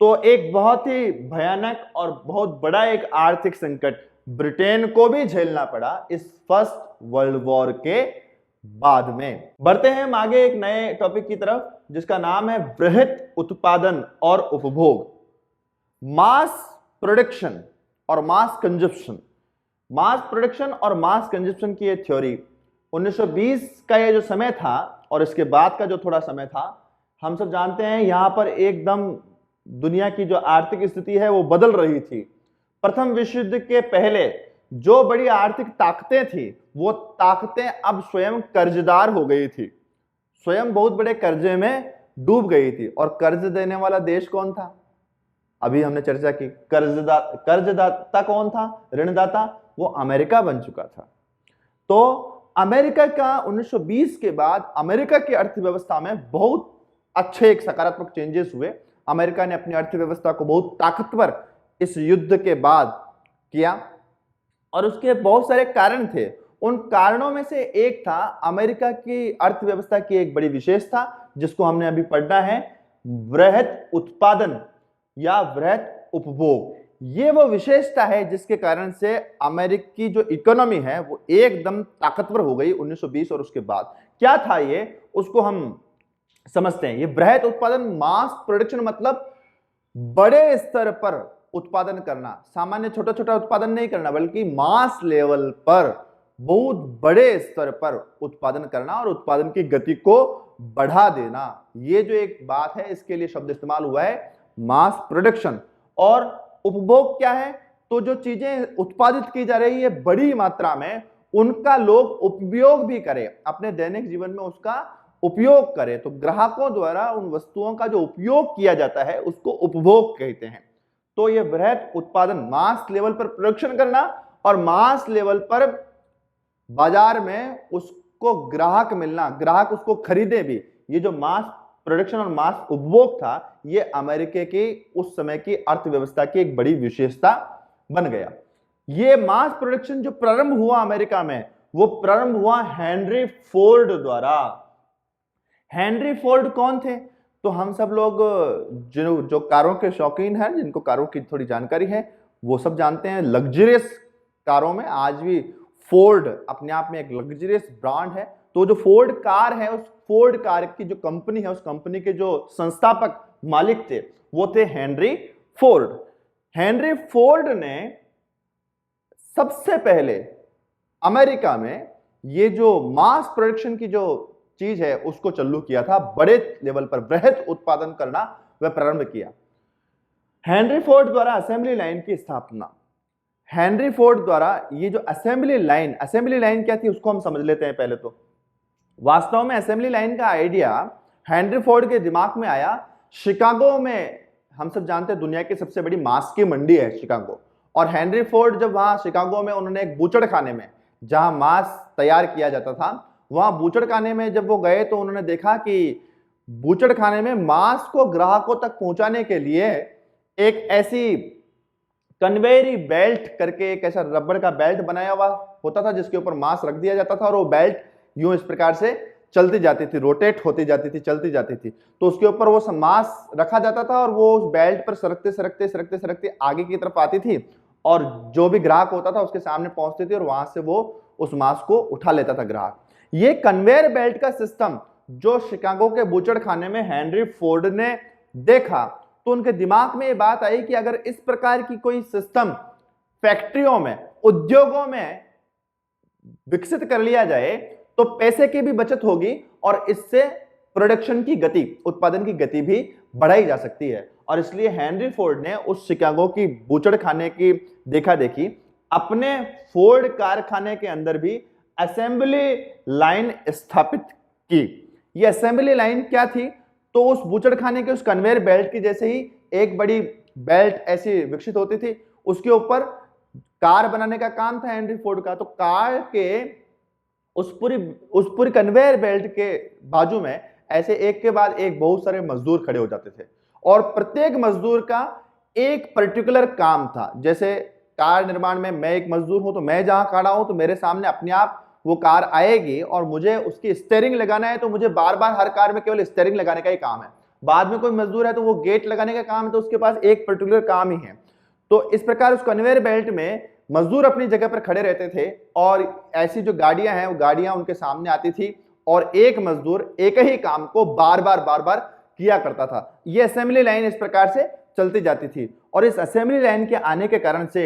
A: तो एक बहुत ही भयानक और बहुत बड़ा एक आर्थिक संकट ब्रिटेन को भी झेलना पड़ा इस फर्स्ट वर्ल्ड वॉर के बाद में। बढ़ते हैं हम आगे एक नए टॉपिक की तरफ, जिसका नाम है वृहत उत्पादन और उपभोग, मास प्रोडक्शन और मास कंजप्शन। मास प्रोडक्शन और मास कंजप्शन की ये थ्योरी 1920 का ये जो समय था और इसके बाद का जो थोड़ा समय था, हम सब जानते हैं यहां पर एकदम दुनिया की जो आर्थिक स्थिति है वो बदल रही थी। प्रथम विश्व युद्ध के पहले जो बड़ी आर्थिक ताकतें थी वो ताकतें अब स्वयं कर्जदार हो गई थी, स्वयं बहुत बड़े कर्जे में डूब गई थी। और कर्ज देने वाला देश कौन था? अभी हमने चर्चा की, कर्जदाता कौन था, ऋणदाता? वो अमेरिका बन चुका था। तो अमेरिका का 1920 के बाद अमेरिका की अर्थव्यवस्था में बहुत अच्छे एक सकारात्मक चेंजेस हुए। अमेरिका ने अपनी अर्थव्यवस्था को बहुत ताकतवर इस युद्ध के बाद किया और उसके बहुत सारे कारण थे। उन कारणों में से एक था अमेरिका की अर्थव्यवस्था की एक बड़ी विशेषता, जिसको हमने अभी पढ़ना है, वृहत उत्पादन या वृहत उपभोग। ये वो विशेषता है जिसके कारण से अमेरिकी जो इकोनॉमी है वो एकदम ताकतवर हो गई 1920 और उसके बाद। क्या था ये, उसको हम समझते हैं। ये वृहत उत्पादन, मास प्रोडक्शन, मतलब बड़े स्तर पर उत्पादन करना, सामान्य छोटा छोटा उत्पादन नहीं करना, बल्कि मास लेवल पर बहुत बड़े स्तर पर उत्पादन करना और उत्पादन की गति को बढ़ा देना। ये जो एक बात है, इसके लिए शब्द इस्तेमाल हुआ है मास प्रोडक्शन। और उपभोग क्या है, तो जो चीजें उत्पादित की जा रही है बड़ी मात्रा में, उनका लोग उपयोग भी करें, अपने दैनिक जीवन में उसका उपयोग करें। तो ग्राहकों द्वारा उन वस्तुओं का जो उपयोग किया जाता है उसको उपभोग कहते हैं। तो ये वृहत उत्पादन, मास लेवल पर प्रोडक्शन करना और मास लेवल पर बाजार में उसको ग्राहक मिलना, ग्राहक उसको खरीदे भी, ये जो मास प्रोडक्शन और मास उपभोग था, ये अमेरिका की उस समय की अर्थव्यवस्था की एक बड़ी विशेषता बन गया। ये मास प्रोडक्शन जो प्रारंभ हुआ अमेरिका में, वो प्रारंभ हुआ हेनरी फोर्ड द्वारा। हेनरी फोर्ड कौन थे? तो हम सब लोग जो कारों के शौकीन हैं, जिनको कारों की थोड़ी जानकारी है, वो सब जानते हैं लग्जरियस कारों में आज भी फोर्ड अपने आप में एक लग्जरियस ब्रांड है। तो जो फोर्ड कार है, उस फोर्ड कार की जो कंपनी है, उस कंपनी के जो संस्थापक मालिक थे वो थे हेनरी फोर्ड। हेनरी फोर्ड ने सबसे पहले अमेरिका में ये जो मास प्रोडक्शन की जो चीज है उसको चालू किया था, बड़े लेवल पर वृहत उत्पादन करना वह प्रारंभ किया। हेनरी फोर्ड द्वारा असेंबली लाइन की स्थापना। हेनरी फोर्ड द्वारा ये जो असेंबली लाइन क्या थी उसको हम समझ लेते हैं पहले। तो वास्तव में असेंबली लाइन का आइडिया हेनरी फोर्ड के दिमाग में आया शिकागो में। हम सब जानते हैं दुनिया की सबसे बड़ी मांस की मंडी है शिकागो, और हेनरी फोर्ड जब वहां शिकागो में उन्होंने एक बूचड़खाने में जहां मांस तैयार किया जाता था, वहां बूचड़खाने में जब वो गए तो उन्होंने देखा कि बूचड़खाने में मांस को ग्राहकों तक पहुंचाने के लिए एक ऐसी कन्वेयरी बेल्ट करके एक ऐसा रबड़ का बेल्ट बनाया हुआ होता था जिसके ऊपर मांस रख दिया जाता था और वो बेल्ट यूं इस प्रकार से चलती जाती थी, रोटेट होती जाती थी, चलती जाती थी। तो उसके ऊपर वो मांस रखा जाता था और वो उस बेल्ट पर सरकते सरकते सरकते सरकते आगे की तरफ आती थी और जो भी ग्राहक होता था उसके सामने पहुंचती थी और वहां से वो उस मांस को उठा लेता था ग्राहक। ये कन्वेयर बेल्ट का सिस्टम जो शिकागो के बूचड़खाने में हेनरी फोर्ड ने देखा तो उनके दिमाग में ये बात आई कि अगर इस प्रकार की कोई सिस्टम फैक्ट्रियों में, उद्योगों में विकसित कर लिया जाए तो पैसे की भी बचत होगी और इससे प्रोडक्शन की गति, उत्पादन की गति भी बढ़ाई जा सकती है। और इसलिए हेनरी फोर्ड ने उस शिकागो की बूचड़खाने की देखा देखी अपने फोर्ड कारखाने के अंदर भी असेंबली लाइन स्थापित की। ये असेंबली लाइन क्या थी? तो उस बूचड़खाने के उस कन्वेयर बेल्ट की जैसे ही एक बड़ी बेल्ट ऐसी विकसित होती थी, उसके ऊपर कार बनाने का काम था हेनरी फोर्ड का। तो कार के उस पूरी कन्वेयर बेल्ट के बाजू में ऐसे एक के बाद एक बहुत सारे मजदूर खड़े हो जाते थे और प्रत्येक मजदूर का एक पर्टिकुलर काम था। जैसे कार निर्माण में मैं एक मजदूर हूं तो मैं जहां खड़ा हूं तो मेरे सामने अपने आप वो कार आएगी और मुझे उसकी स्टीयरिंग लगाना है, तो मुझे बार बार हर कार में केवल स्टीयरिंग लगाने का ही काम है। बाद में कोई मजदूर है तो वो गेट लगाने का काम है, तो उसके पास एक पर्टिकुलर काम ही है। तो इस प्रकार उस कन्वेयर बेल्ट में मजदूर अपनी जगह पर खड़े रहते थे और ऐसी जो गाड़ियां हैं वो गाड़ियां उनके सामने आती थी और एक मजदूर एक ही काम को बार बार किया करता था। ये असेंबली लाइन इस प्रकार से चलती जाती थी और इस असेंबली लाइन के आने के कारण से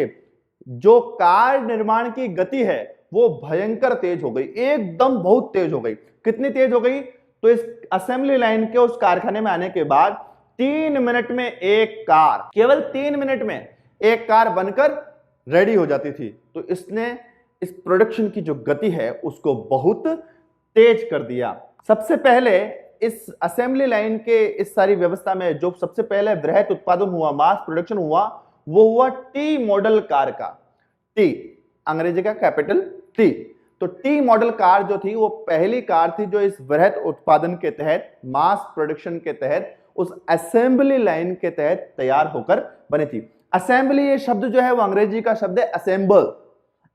A: जो कार निर्माण की गति है वो भयंकर तेज हो गई, एकदम बहुत तेज हो गई। कितनी तेज हो गई? तो इस असेंबली लाइन के उस कारखाने में आने के बाद 3 मिनट में एक कार, केवल 3 मिनट में एक कार बनकर रेडी हो जाती थी। तो इसने इस प्रोडक्शन की जो गति है उसको बहुत तेज कर दिया। सबसे पहले इस असेंबली लाइन के इस सारी व्यवस्था में जो सबसे पहले वृहत उत्पादन हुआ, मास प्रोडक्शन हुआ, वो हुआ टी मॉडल कार का। टी अंग्रेजी का कैपिटल टी। तो टी मॉडल कार जो थी वो पहली कार थी जो इस वृहत उत्पादन के तहत, मास प्रोडक्शन के तहत, उस असेंबली लाइन के तहत तैयार होकर बनी थी। असेंबली ये शब्द जो है वो अंग्रेजी का शब्द है असेंबल।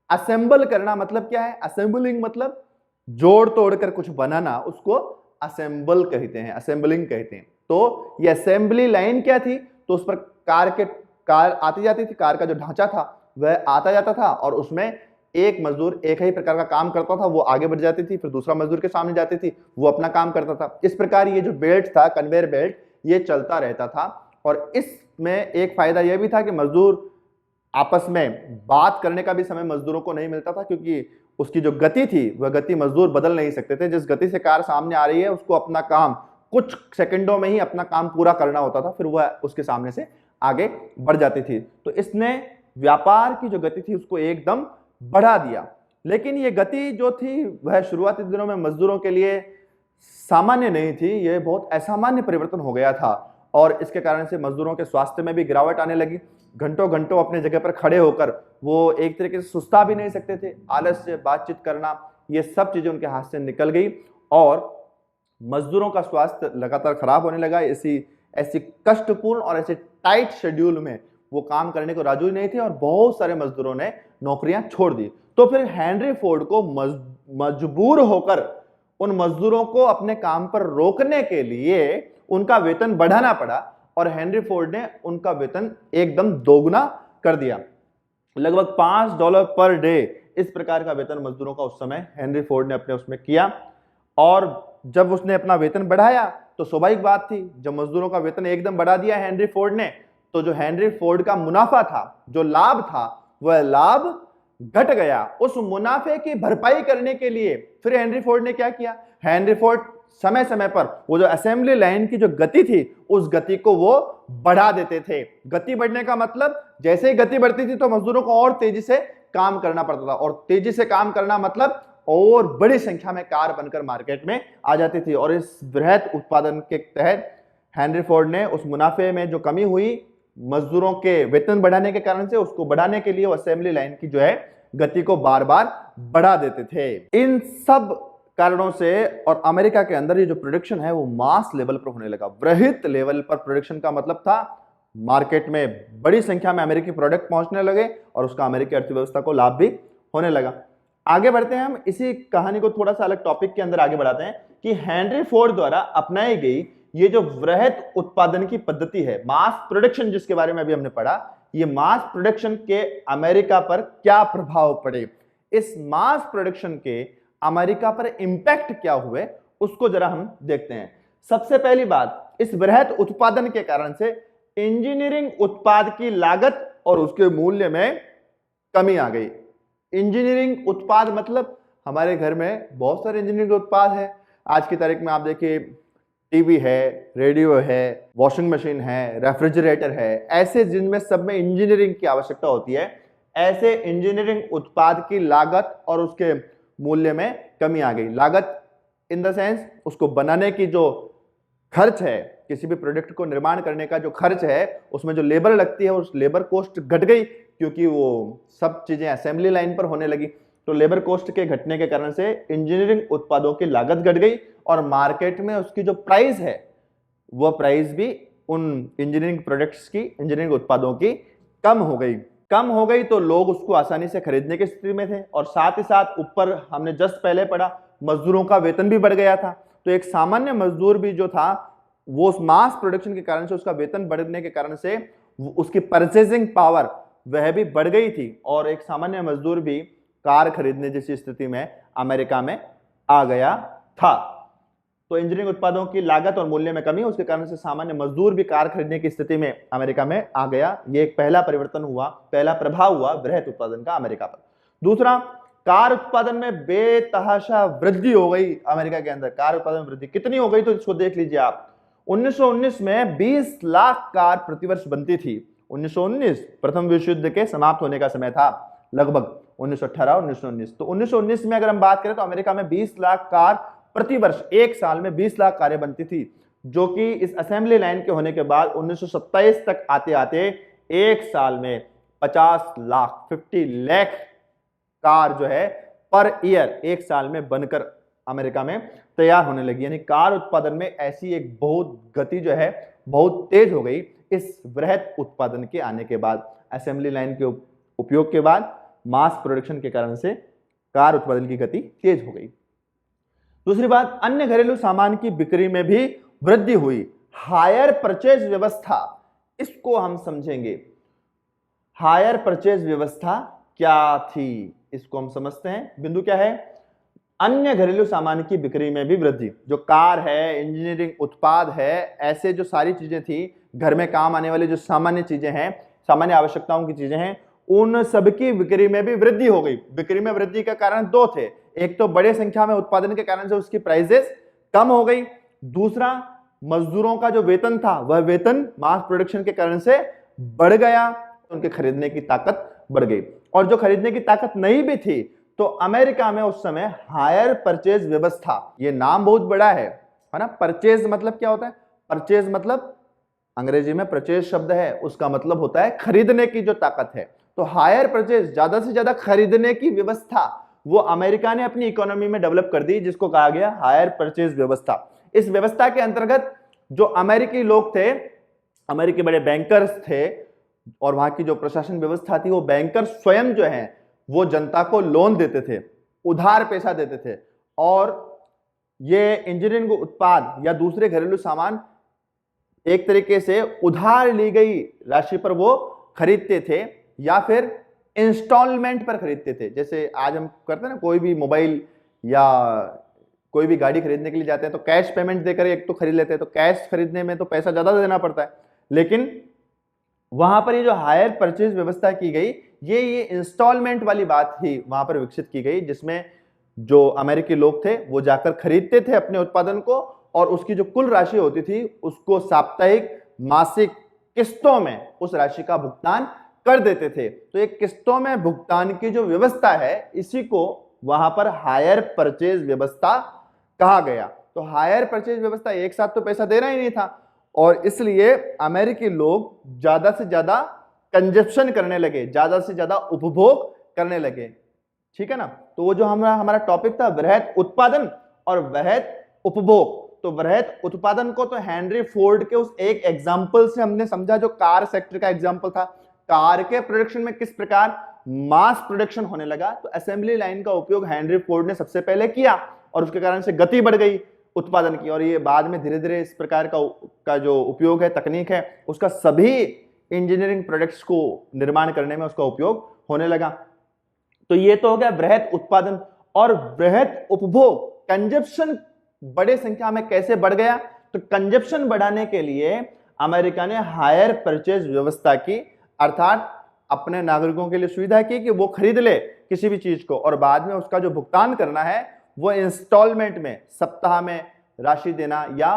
A: असेंबल करना मतलब क्या है? असेंबलिंग मतलब जोड़ तोड़ कर कुछ बनाना, उसको असेंबल कहते हैं, असेंबलिंग कहते हैं। तो ये असेंबली लाइन क्या थी? तो उस पर कार आती जाती थी, कार का जो ढांचा था वह आता जाता था और उसमें एक मजदूर एक ही प्रकार का काम करता था, वो आगे बढ़ जाती थी, फिर दूसरा मजदूर के सामने जाती थी, वो अपना काम करता था। इस प्रकार ये जो बेल्ट था, कन्वेयर बेल्ट, ये चलता रहता था। और इसमें एक फायदा यह भी था कि मजदूर आपस में बात करने का भी समय मजदूरों को नहीं मिलता था, क्योंकि उसकी जो गति थी वह गति मजदूर बदल नहीं सकते थे। जिस गति से कार सामने आ रही है उसको अपना काम कुछ सेकंडों में ही अपना काम पूरा करना होता था, फिर वह उसके सामने से आगे बढ़ जाती थी। तो इसने व्यापार की जो गति थी उसको एकदम बढ़ा दिया। लेकिन ये गति जो थी वह शुरुआती दिनों में मजदूरों के लिए सामान्य नहीं थी, यह बहुत असामान्य परिवर्तन हो गया था और इसके कारण से मजदूरों के स्वास्थ्य में भी गिरावट आने लगी। घंटों घंटों अपने जगह पर खड़े होकर वो एक तरीके से सुस्ता भी नहीं सकते थे, आलस्य, बातचीत करना, ये सब चीजें उनके हाथ से निकल गई और मजदूरों का स्वास्थ्य लगातार खराब होने लगा। ऐसी कष्टपूर्ण और ऐसे टाइट शेड्यूल में वो काम करने को राजी नहीं थे और बहुत सारे मजदूरों ने नौकरियां छोड़ दी। तो फिर हेनरी फोर्ड को मजबूर होकर उन मजदूरों को अपने काम पर रोकने के लिए उनका वेतन बढ़ाना पड़ा और हेनरी फोर्ड ने उनका वेतन एकदम दोगुना कर दिया। लगभग $5 पर डे इस प्रकार का वेतन मजदूरों का उस समय हेनरी फोर्ड ने अपने उसमें किया। और जब उसने अपना वेतन बढ़ाया तो स्वाभाविक बात थी, जब मजदूरों का वेतन एकदम बढ़ा दिया हेनरी फोर्ड ने, तो जो हेनरी फोर्ड का मुनाफा था, जो लाभ था, वह लाभ घट गया। उस मुनाफे की भरपाई करने के लिए फिर हेनरी फोर्ड ने क्या किया? हेनरी फोर्ड समय समय पर वो जो असेंबली लाइन की जो गति थी उस गति को वो बढ़ा देते थे। गति बढ़ने का मतलब जैसे ही गति बढ़ती थी तो मजदूरों को और तेजी से काम करना पड़ता था और तेजी से काम करना मतलब और बड़ी संख्या में कार बनकर मार्केट में आ जाती थी। और इस वृहत उत्पादन के तहत हेनरी फोर्ड ने उस मुनाफे में जो कमी हुई मजदूरों के वेतन बढ़ाने के कारण से, उसको बढ़ाने के लिए वो असेंबली लाइन की जो है गति को बार बार बढ़ा देते थे। इन सब कारणों से और अमेरिका के अंदर ये जो प्रोडक्शन है वो मास लेवल पर होने लगा। वृहत लेवल पर प्रोडक्शन का मतलब था मार्केट में बड़ी संख्या में अमेरिकी प्रोडक्ट पहुंचने लगे और उसका अमेरिकी अर्थव्यवस्था को लाभ भी होने लगा। आगे बढ़ते हैं, हम इसी कहानी को थोड़ा सा अलग टॉपिक के अंदर आगे बढ़ाते हैं कि हेनरी फोर्ड द्वारा अपनाई गई ये जो वृहत उत्पादन की पद्धति है, मास प्रोडक्शन, जिसके बारे में अभी हमने पढ़ा, ये मास प्रोडक्शन के अमेरिका पर क्या प्रभाव पड़े, इस मास प्रोडक्शन के अमेरिका पर इंपैक्ट क्या हुए, उसको जरा हम देखते हैं। सबसे पहली बात, इस वृहत उत्पादन के कारण से इंजीनियरिंग उत्पाद की लागत और उसके मूल्य में कमी आ गई। इंजीनियरिंग उत्पाद मतलब हमारे घर में बहुत सारे इंजीनियरिंग उत्पाद है। आज की तारीख में आप देखिए टीवी है, रेडियो है, वॉशिंग मशीन है, रेफ्रिजरेटर है, ऐसे जिनमें सब में इंजीनियरिंग की आवश्यकता होती है। ऐसे इंजीनियरिंग उत्पाद की लागत और उसके मूल्य में कमी आ गई। लागत इन द सेंस उसको बनाने की जो खर्च है, किसी भी प्रोडक्ट को निर्माण करने का जो खर्च है, उसमें जो लेबर लगती है उस लेबर कॉस्ट घट गई, क्योंकि वो सब चीजें असेंबली लाइन पर होने लगी। तो लेबर कॉस्ट के घटने के कारण से इंजीनियरिंग उत्पादों की लागत घट गई और मार्केट में उसकी जो प्राइस है वह प्राइस भी उन इंजीनियरिंग प्रोडक्ट्स की, इंजीनियरिंग उत्पादों की कम हो गई तो लोग उसको आसानी से खरीदने की स्थिति में थे। और साथ ही साथ ऊपर हमने जस्ट पहले पढ़ा, मजदूरों का वेतन भी बढ़ गया था। तो एक सामान्य मजदूर भी जो था वो उस मास प्रोडक्शन के कारण से, उसका वेतन बढ़ने के कारण से उसकी परचेजिंग पावर वह भी बढ़ गई थी और एक सामान्य मजदूर भी कार खरीदने जैसी स्थिति में अमेरिका में आ गया था। तो इंजीनियरिंग उत्पादों की लागत और मूल्य में कमी, उसके कारण से सामान्य मजदूर भी कार खरीदने की स्थिति में अमेरिका में आ गया। ये एक पहला परिवर्तन हुआ, पहला प्रभाव हुआ वृहत उत्पादन का अमेरिका पर। दूसरा, कार उत्पादन में बेतहाशा वृद्धि हो गई अमेरिका के अंदर। कार उत्पादन में वृद्धि कितनी हो गई तो इसको देख लीजिए आप। 1919 में 20 लाख कार प्रतिवर्ष बनती थी। 1919 प्रथम विश्व युद्ध के समाप्त होने का समय था, लगभग 1918 1919। तो 1919 में अगर हम बात करें तो अमेरिका में 20 लाख कार प्रतिवर्ष, एक साल में 20 लाख कारें बनती थी, जो कि इस असेंबली लाइन के होने के बाद 1927 तक आते आते एक साल में 50 लाख 50 लाख कार जो है पर ईयर एक साल में बनकर अमेरिका में तैयार होने लगी। यानी कार उत्पादन में ऐसी एक बहुत गति जो है बहुत तेज हो गई इस वृहत उत्पादन के आने के बाद, असेंबली लाइन के उपयोग के बाद, मास प्रोडक्शन के कारण से कार उत्पादन की गति तेज हो गई। दूसरी बात, अन्य घरेलू सामान की बिक्री में भी वृद्धि हुई। हायर परचेज व्यवस्था, इसको हम समझेंगे। हायर परचेज व्यवस्था क्या थी इसको हम समझते हैं। बिंदु क्या है? अन्य घरेलू सामान की बिक्री में भी वृद्धि। जो कार है, इंजीनियरिंग उत्पाद है, ऐसे जो सारी चीजें थी, घर में काम आने वाली जो सामान्य चीजें हैं, सामान्य आवश्यकताओं की चीजें हैं, उन सबकी बिक्री में भी वृद्धि हो गई। बिक्री में वृद्धि का कारण दो थे। एक तो बड़े संख्या में उत्पादन के कारण से उसकी प्राइसेस कम हो गई। दूसरा, मजदूरों का जो वेतन था वह वेतन मास प्रोडक्शन के कारण से बढ़ गया, उनके खरीदने की ताकत बढ़ गई। और जो खरीदने की ताकत नहीं भी थी तो अमेरिका में उस समय हायर परचेज व्यवस्था, ये नाम बहुत बड़ा है ना। परचेज मतलब क्या होता है? परचेज मतलब अंग्रेजी में परचेज शब्द है, उसका मतलब होता है खरीदने की जो ताकत है। तो हायर परचेज, ज्यादा से ज्यादा खरीदने की व्यवस्था, वो अमेरिका ने अपनी इकोनॉमी में डेवलप कर दी, जिसको कहा गया हायर परचेज व्यवस्था। इस व्यवस्था के अंतर्गत जो अमेरिकी लोग थे, अमेरिकी बड़े बैंकर्स थे और वहां की जो प्रशासन व्यवस्था थी, वो बैंकर स्वयं जो है वो जनता को लोन देते थे, उधार पैसा देते थे। और ये इंजीनियरिंग उत्पाद या दूसरे घरेलू सामान एक तरीके से उधार ली गई राशि पर वो खरीदते थे या फिर इंस्टॉलमेंट पर खरीदते थे। जैसे आज हम करते हैं ना, कोई भी मोबाइल या कोई भी गाड़ी खरीदने के लिए जाते हैं तो कैश पेमेंट देकर एक तो खरीद लेते हैं, तो कैश खरीदने में तो पैसा ज्यादा देना पड़ता है। लेकिन वहां पर ये जो हायर परचेज व्यवस्था की गई, ये इंस्टॉलमेंट वाली बात ही वहां पर विकसित की गई, जिसमें जो अमेरिकी लोग थे वो जाकर खरीदते थे अपने उत्पादन को और उसकी जो कुल राशि होती थी उसको साप्ताहिक, मासिक किस्तों में उस राशि का भुगतान कर देते थे। तो एक किस्तों में भुगतान की जो व्यवस्था है, इसी को वहां पर हायर परचेज व्यवस्था कहा गया। तो हायर परचेज व्यवस्था, एक साथ तो पैसा देना ही नहीं था और इसलिए अमेरिकी लोग ज्यादा से ज्यादा कंजप्शन करने लगे, ज्यादा से ज्यादा उपभोग करने लगे। ठीक है ना। तो वो जो हमारा टॉपिक था वृहत उत्पादन और वृहत उपभोग। तो वृहत उत्पादन को तो हेनरी फोर्ड के उस एक एग्जाम्पल से हमने समझा, जो कार सेक्टर का एग्जाम्पल था। कार के प्रोडक्शन में किस प्रकार मास प्रोडक्शन होने लगा, तो असेंबली लाइन का उपयोग हेनरी फोर्ड ने सबसे पहले किया और उसके कारण से गति बढ़ गई उत्पादन की। और ये बाद में धीरे धीरे इस प्रकार का जो उपयोग है, तकनीक है, उसका सभी इंजीनियरिंग प्रोडक्ट्स को निर्माण करने में उसका उपयोग होने लगा। तो ये तो हो गया वृहत उत्पादन। और वृहत उपभोग, कंजप्शन बड़े संख्या में कैसे बढ़ गया, तो कंजप्शन बढ़ाने के लिए अमेरिका ने हायर परचेज व्यवस्था की, अर्थात अपने नागरिकों के लिए सुविधा की कि वो खरीद ले किसी भी चीज को और बाद में उसका जो भुगतान करना है वो इंस्टॉलमेंट में, सप्ताह में राशि देना या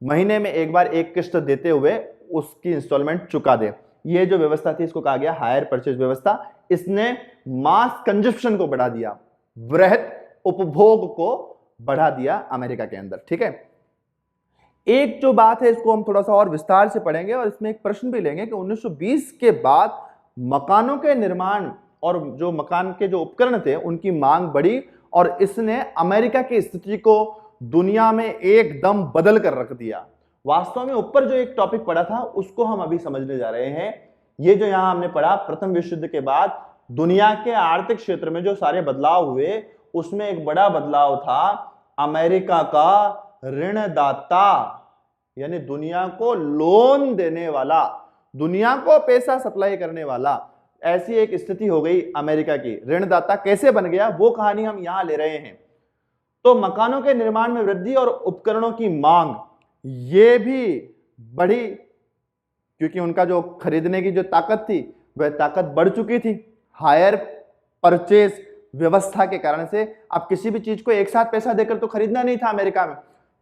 A: महीने में एक बार एक किस्त देते हुए उसकी इंस्टॉलमेंट चुका दे। ये जो व्यवस्था थी इसको कहा गया हायर परचेज व्यवस्था। इसने मास कंजप्शन को बढ़ा दिया, वृहत उपभोग को बढ़ा दिया अमेरिका के अंदर। ठीक है, एक जो बात है इसको हम थोड़ा सा और विस्तार से पढ़ेंगे और इसमें एक प्रश्न भी लेंगे कि 1920 के बाद मकानों के निर्माण और जो मकान के जो उपकरण थे उनकी मांग बढ़ी और इसने अमेरिका की स्थिति को दुनिया में एकदम बदल कर रख दिया। वास्तव में ऊपर जो एक टॉपिक पढ़ा था उसको हम अभी समझने जा रहे हैं। ये जो यहां हमने पढ़ा, प्रथम विश्व युद्ध के बाद दुनिया के आर्थिक क्षेत्र में जो सारे बदलाव हुए उसमें एक बड़ा बदलाव था अमेरिका का ऋणदाता, यानी दुनिया को लोन देने वाला, दुनिया को पैसा सप्लाई करने वाला, ऐसी एक स्थिति हो गई अमेरिका की। ऋणदाता कैसे बन गया वो कहानी हम यहां ले रहे हैं। तो मकानों के निर्माण में वृद्धि और उपकरणों की मांग ये भी बढ़ी क्योंकि उनका जो खरीदने की जो ताकत थी वह ताकत बढ़ चुकी थी हायर परचेज व्यवस्था के कारण से। अब किसी भी चीज को एक साथ पैसा देकर तो खरीदना नहीं था अमेरिका में,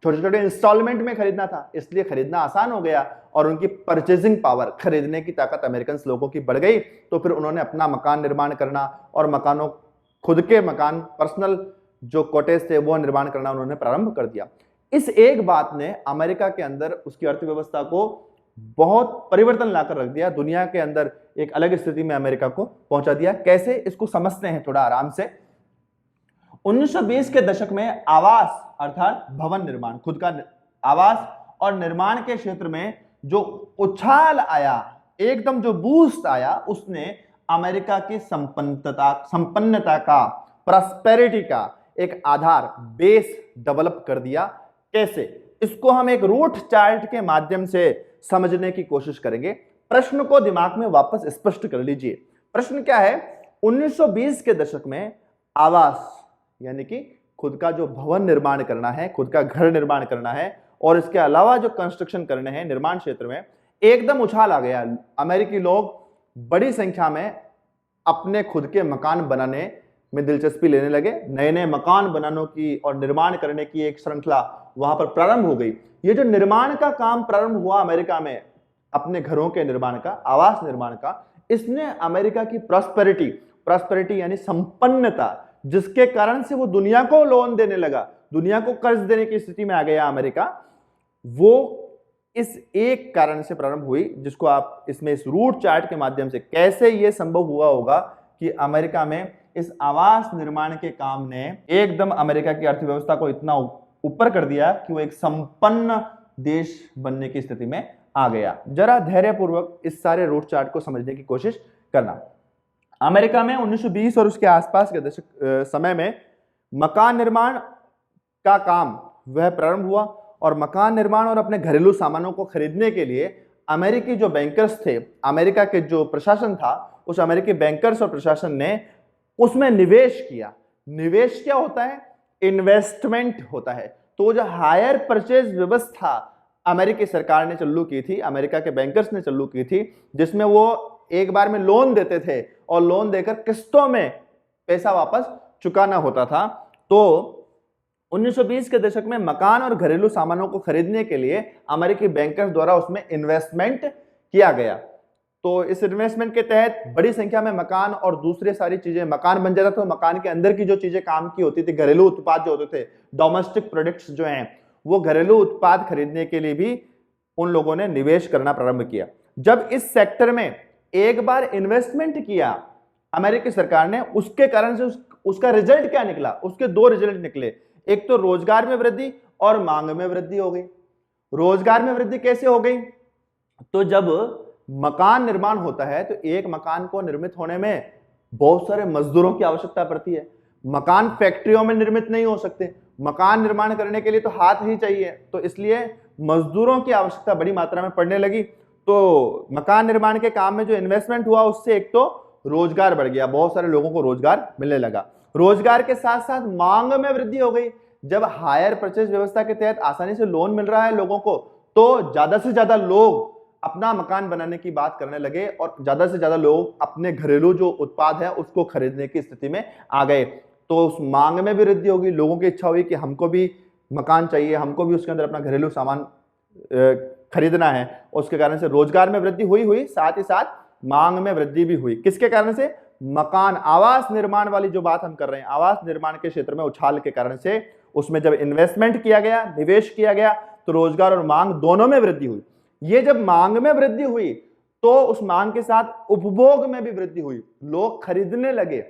A: छोटे छोटे इंस्टॉलमेंट में खरीदना था, इसलिए खरीदना आसान हो गया और उनकी परचेजिंग पावर, खरीदने की ताकत अमेरिकन लोगों की बढ़ गई। तो फिर उन्होंने अपना मकान निर्माण करना और मकानों, खुद के मकान, पर्सनल जो कॉटेज थे वो निर्माण करना उन्होंने प्रारंभ कर दिया। इस एक बात ने अमेरिका के अंदर उसकी अर्थव्यवस्था को बहुत परिवर्तन लाकर रख दिया, दुनिया के अंदर एक अलग स्थिति में अमेरिका को पहुंचा दिया। कैसे, इसको समझते हैं थोड़ा आराम से। 1920 के दशक में आवास अर्थात भवन निर्माण, खुद का आवास और निर्माण के क्षेत्र में जो उछाल आया, एकदम जो बूस्ट आया, उसने अमेरिका की संपन्नता का, प्रॉस्पेरिटी का एक आधार, बेस डेवलप कर दिया। कैसे, इसको हम एक रूट चार्ट के माध्यम से समझने की कोशिश करेंगे। प्रश्न को दिमाग में वापस स्पष्ट कर लीजिए। प्रश्न क्या है, 1920 के दशक में आवास यानी कि खुद का जो भवन निर्माण करना है, खुद का घर निर्माण करना है और इसके अलावा जो कंस्ट्रक्शन करने हैं निर्माण क्षेत्र में, एकदम उछाल आ गया। अमेरिकी लोग बड़ी संख्या में अपने खुद के मकान बनाने में दिलचस्पी लेने लगे। नए नए मकान बनाने की और निर्माण करने की एक श्रृंखला वहां पर प्रारंभ हो गई। ये जो निर्माण का काम प्रारंभ हुआ अमेरिका में, अपने घरों के निर्माण का, आवास निर्माण का, इसने अमेरिका की प्रॉस्पेरिटी यानी संपन्नता, जिसके कारण से वो दुनिया को लोन देने लगा, दुनिया को कर्ज देने की स्थिति में आ गया अमेरिका, वो इस एक कारण से प्रारंभ हुई, जिसको आप इसमें इस रूट चार्ट के माध्यम से, कैसे ये संभव हुआ होगा कि अमेरिका में इस आवास निर्माण के काम ने एकदम अमेरिका की अर्थव्यवस्था को इतना ऊपर कर दिया कि वो एक संपन्न देश बनने की स्थिति में आ गया। जरा धैर्यपूर्वक इस सारे रूट चार्ट को समझने की कोशिश करना। अमेरिका में 1920 और उसके आसपास के दशक समय में मकान निर्माण का काम वह प्रारंभ हुआ और मकान निर्माण और अपने घरेलू सामानों को खरीदने के लिए अमेरिकी जो बैंकर्स थे, अमेरिका के जो प्रशासन था, उस अमेरिकी बैंकर्स और प्रशासन ने उसमें निवेश किया। निवेश क्या होता है? इन्वेस्टमेंट होता है। तो जो हायर परचेज व्यवस्था अमेरिकी सरकार ने चालू की थी, अमेरिका के बैंकर्स ने चालू की थी, जिसमें वो एक बार में लोन देते थे और लोन देकर किस्तों में पैसा वापस चुकाना होता था। तो 1920 के दशक में मकान और घरेलू सामानों को खरीदने के लिए अमेरिकी बैंकर्स द्वारा उसमें इन्वेस्टमेंट किया गया। तो इस इन्वेस्टमेंट के तहत बड़ी संख्या में मकान और दूसरे सारी चीजें, मकान बन जाता तो मकान के अंदर की जो चीजें काम की होती थी, घरेलू उत्पाद जो होते थे, डोमेस्टिक प्रोडक्ट्स जो हैं, वो घरेलू उत्पाद खरीदने के लिए भी उन लोगों ने निवेश करना प्रारंभ किया। जब इस सेक्टर में एक बार इन्वेस्टमेंट किया अमेरिकी सरकार ने, उसके कारण से उसका रिजल्ट क्या निकला? उसके दो रिजल्ट निकले। एक तो रोजगार में वृद्धि और मांग में वृद्धि हो गई। रोजगार में वृद्धि कैसे हो गई? तो जब मकान निर्माण होता है तो एक मकान को निर्मित होने में बहुत सारे मजदूरों की आवश्यकता पड़ती है। मकान फैक्ट्रियों में निर्मित नहीं हो सकते, मकान निर्माण करने के लिए तो हाथ ही चाहिए, तो इसलिए मजदूरों की आवश्यकता बड़ी मात्रा में पड़ने लगी। तो मकान निर्माण के काम में जो इन्वेस्टमेंट हुआ उससे एक तो रोजगार बढ़ गया, बहुत सारे लोगों को रोजगार मिलने लगा। रोजगार के साथ साथ मांग में वृद्धि हो गई। जब हायर परचेज व्यवस्था के तहत आसानी से लोन मिल रहा है लोगों को, तो ज्यादा से ज्यादा लोग अपना मकान बनाने की बात करने लगे और ज्यादा से ज्यादा लोग अपने घरेलू जो उत्पाद है उसको खरीदने की स्थिति में आ गए। तो उस मांग में भी वृद्धि होगी, लोगों की इच्छा हुई कि हमको भी मकान चाहिए, हमको भी उसके अंदर अपना घरेलू सामान खरीदना है। उसके कारण से रोजगार में वृद्धि हुई साथ ही साथ मांग में वृद्धि भी हुई। किसके कारण से? मकान आवास निर्माण वाली जो बात हम कर रहे हैं, आवास निर्माण के क्षेत्र में उछाल के कारण से उसमें जब इन्वेस्टमेंट किया गया, निवेश किया गया, तो रोजगार और मांग दोनों में वृद्धि हुई। ये जब मांग में वृद्धि हुई तो उस मांग के साथ उपभोग में भी वृद्धि हुई, लोग खरीदने लगे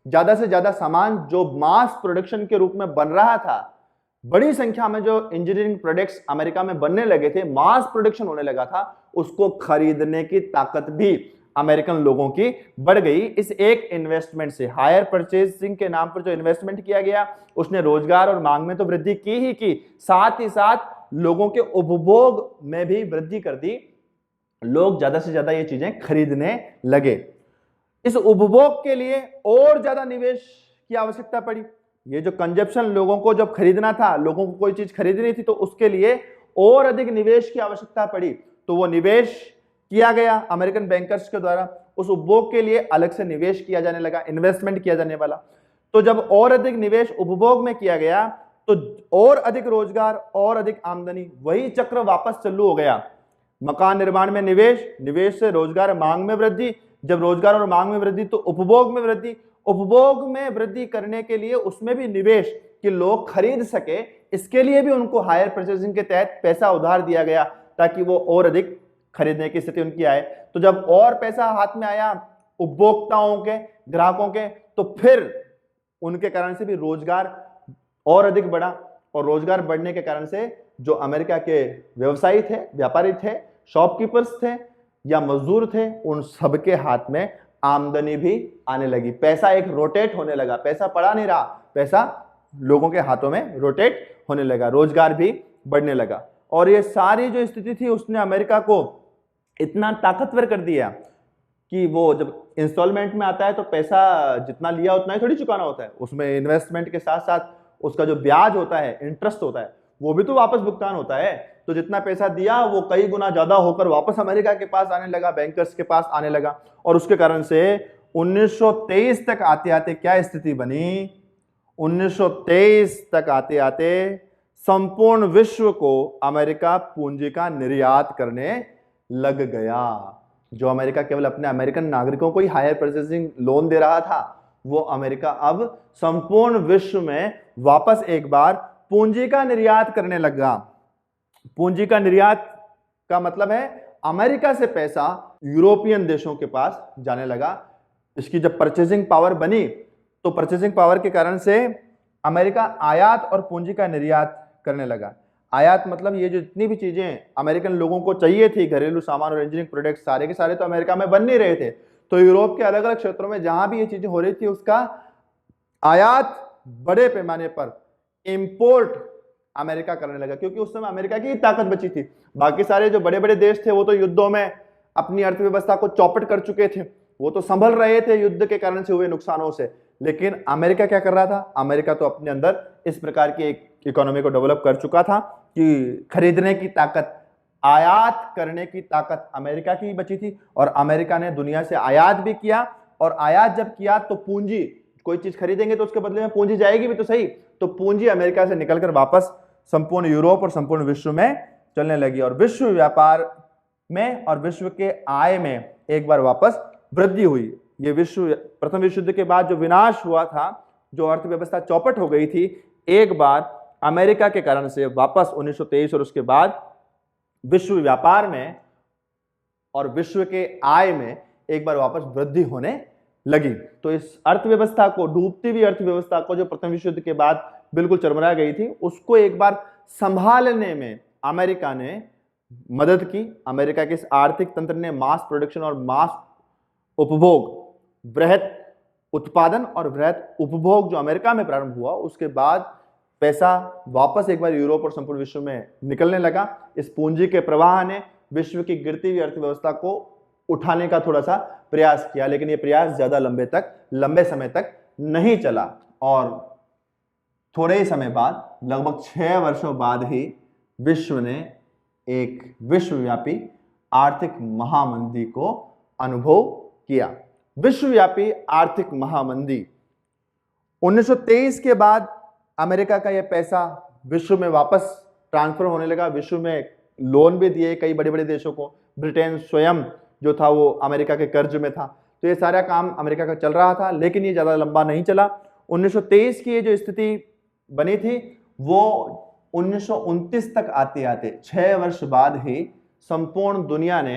A: ज्यादा से ज्यादा सामान जो मास प्रोडक्शन के रूप में बन रहा था। बड़ी संख्या में जो इंजीनियरिंग प्रोडक्ट्स अमेरिका में बनने लगे थे, मास प्रोडक्शन होने लगा था, उसको खरीदने की ताकत भी अमेरिकन लोगों की बढ़ गई इस एक इन्वेस्टमेंट से। हायर परचेजिंग के नाम पर जो इन्वेस्टमेंट किया गया उसने रोजगार और मांग में तो वृद्धि की ही की, साथ ही साथ लोगों के उपभोग में भी वृद्धि कर दी। लोग ज्यादा से ज्यादा ये चीजें खरीदने लगे। इस उपभोग के लिए और ज्यादा निवेश की आवश्यकता पड़ी। ये जो कंजप्शन लोगों को जब खरीदना था, लोगों को कोई चीज खरीदनी थी, तो उसके लिए और अधिक निवेश की आवश्यकता पड़ी। तो वो निवेश किया गया अमेरिकन बैंकर्स के द्वारा, उस उपभोग के लिए अलग से निवेश किया जाने लगा, इन्वेस्टमेंट किया जाने वाला। तो जब और अधिक निवेश उपभोग में किया गया तो और अधिक रोजगार और अधिक आमदनी, वही चक्र वापस चालू हो गया। मकान निर्माण में निवेश, निवेश से रोजगार मांग में वृद्धि, जब रोजगार और मांग में वृद्धि तो उपभोग में वृद्धि, उपभोग में वृद्धि करने के लिए उसमें भी निवेश कि लोग खरीद सके, इसके लिए भी उनको हायर परचेजिंग के तहत पैसा उधार दिया गया ताकि वो और अधिक खरीदने की स्थिति उनकी आए। तो जब और पैसा हाथ में आया उपभोक्ताओं के, ग्राहकों के, तो फिर उनके कारण से भी रोजगार और अधिक बढ़ा। और रोजगार बढ़ने के कारण से जो अमेरिका के व्यवसायी थे, व्यापारी थे, शॉपकीपर्स थे या मजदूर थे, उन सबके हाथ में आमदनी भी आने लगी। पैसा एक रोटेट होने लगा, पैसा पड़ा नहीं रहा, पैसा लोगों के हाथों में रोटेट होने लगा, रोजगार भी बढ़ने लगा। और ये सारी जो स्थिति थी उसने अमेरिका को इतना ताकतवर कर दिया कि वो जब इंस्टॉलमेंट में आता है तो पैसा जितना लिया उतना ही थोड़ी चुकाना होता है, उसमें इन्वेस्टमेंट के साथ साथ उसका जो ब्याज होता है, इंटरेस्ट होता है, वो भी तो वापस भुगतान होता है। तो जितना पैसा दिया वो कई गुना ज्यादा होकर वापस अमेरिका के पास आने लगा, बैंकर्स के पास आने लगा। और उसके कारण से 1923 तक आते आते क्या स्थिति बनी? 1923 तक आते आते संपूर्ण विश्व को अमेरिका पूंजी का निर्यात करने लग गया। जो अमेरिका केवल अपने अमेरिकन नागरिकों को ही हायर परचेजिंग लोन दे रहा था, वो अमेरिका अब संपूर्ण विश्व में वापस एक बार पूंजी का निर्यात करने लगा। पूंजी का निर्यात का मतलब है अमेरिका से पैसा यूरोपियन देशों के पास जाने लगा। इसकी जब परचेजिंग पावर बनी तो परचेजिंग पावर के कारण से अमेरिका आयात और पूंजी का निर्यात करने लगा। आयात मतलब ये जो जितनी भी चीजें अमेरिकन लोगों को चाहिए थी, घरेलू सामान और इंजीनियरिंग प्रोडक्ट्स, सारे के सारे तो अमेरिका में बन नहीं रहे थे। तो यूरोप के अलग अलग क्षेत्रों में जहां भी ये चीजें हो रही थी उसका आयात बड़े पैमाने पर इंपोर्ट अमेरिका करने लगा, क्योंकि उस समय अमेरिका की ताकत बची थी। बाकी सारे जो बड़े बड़े देश थे वो तो युद्धों में अपनी अर्थव्यवस्था को चौपट कर चुके थे, वो तो संभल रहे थे युद्ध के कारण से हुए नुकसानों से। लेकिन अमेरिका क्या कर रहा था? अमेरिका तो अपने अंदर इस प्रकार की एक इकोनॉमी को डेवलप कर चुका था कि खरीदने की ताकत, आयात करने की ताकत अमेरिका की बची थी। और अमेरिका ने दुनिया से आयात भी किया, और आयात जब किया तो पूंजी, कोई चीज खरीदेंगे तो उसके बदले में पूंजी जाएगी भी तो सही, तो पूंजी अमेरिका से निकलकर वापस संपूर्ण यूरोप और संपूर्ण विश्व में चलने लगी। और विश्व व्यापार में और विश्व के आय में एक बार वापस वृद्धि हुई। ये प्रथम विश्व युद्ध के बाद जो विनाश हुआ था, जो अर्थव्यवस्था चौपट हो गई थी, एक बार अमेरिका के कारण से वापस 1923 और उसके बाद विश्व व्यापार में और विश्व के आय में एक बार वापस वृद्धि होने लगी। तो इस अर्थव्यवस्था को, डूबती हुई अर्थव्यवस्था को जो प्रथम विश्व युद्ध के बाद बिल्कुल चरमरा गई थी, उसको एक बार संभालने में अमेरिका ने मदद की। अमेरिका के इस आर्थिक तंत्र ने मास प्रोडक्शन और मास उपभोग, वृहत उत्पादन और वृहत उपभोग जो अमेरिका में प्रारंभ हुआ, उसके बाद पैसा वापस एक बार यूरोप और संपूर्ण विश्व में निकलने लगा। इस पूंजी के प्रवाह ने विश्व की गिरती हुई अर्थव्यवस्था को उठाने का थोड़ा सा प्रयास किया, लेकिन यह प्रयास ज्यादा लंबे समय तक नहीं चला। और थोड़े ही समय बाद, लगभग 6 वर्षों बाद ही विश्व ने एक विश्वव्यापी आर्थिक महामंदी को अनुभव किया। विश्वव्यापी आर्थिक महामंदी 1923 के बाद अमेरिका का यह पैसा विश्व में वापस ट्रांसफर होने लगा। विश्व में लोन भी दिए कई बड़े बड़े देशों को। ब्रिटेन स्वयं जो था वो अमेरिका के कर्ज में था। तो ये सारा काम अमेरिका का चल रहा था, लेकिन ये ज़्यादा लंबा नहीं चला। 1923 की ये जो स्थिति बनी थी वो 1929 तक आते आते 6 वर्ष बाद ही संपूर्ण दुनिया ने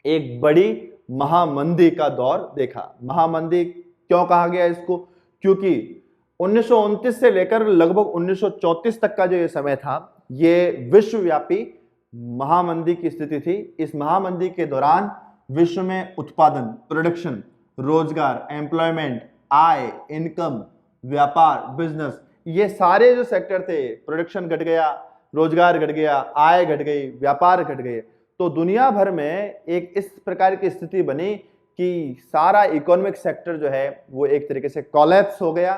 A: एक बड़ी महामंदी का दौर देखा। महामंदी क्यों कहा गया इसको? क्योंकि 1929 से लेकर लगभग 1934 तक का जो ये समय था, ये विश्वव्यापी महामंदी की स्थिति थी। इस महामंदी के दौरान विश्व में उत्पादन, प्रोडक्शन, रोजगार, एम्प्लॉयमेंट, आय, इनकम, व्यापार, बिजनेस, ये सारे जो सेक्टर थे, प्रोडक्शन घट गया, रोजगार घट गया, आय घट गई, व्यापार घट गए। तो दुनिया भर में एक इस प्रकार की स्थिति बनी कि सारा इकोनॉमिक सेक्टर जो है वो एक तरीके से कोलैप्स हो गया।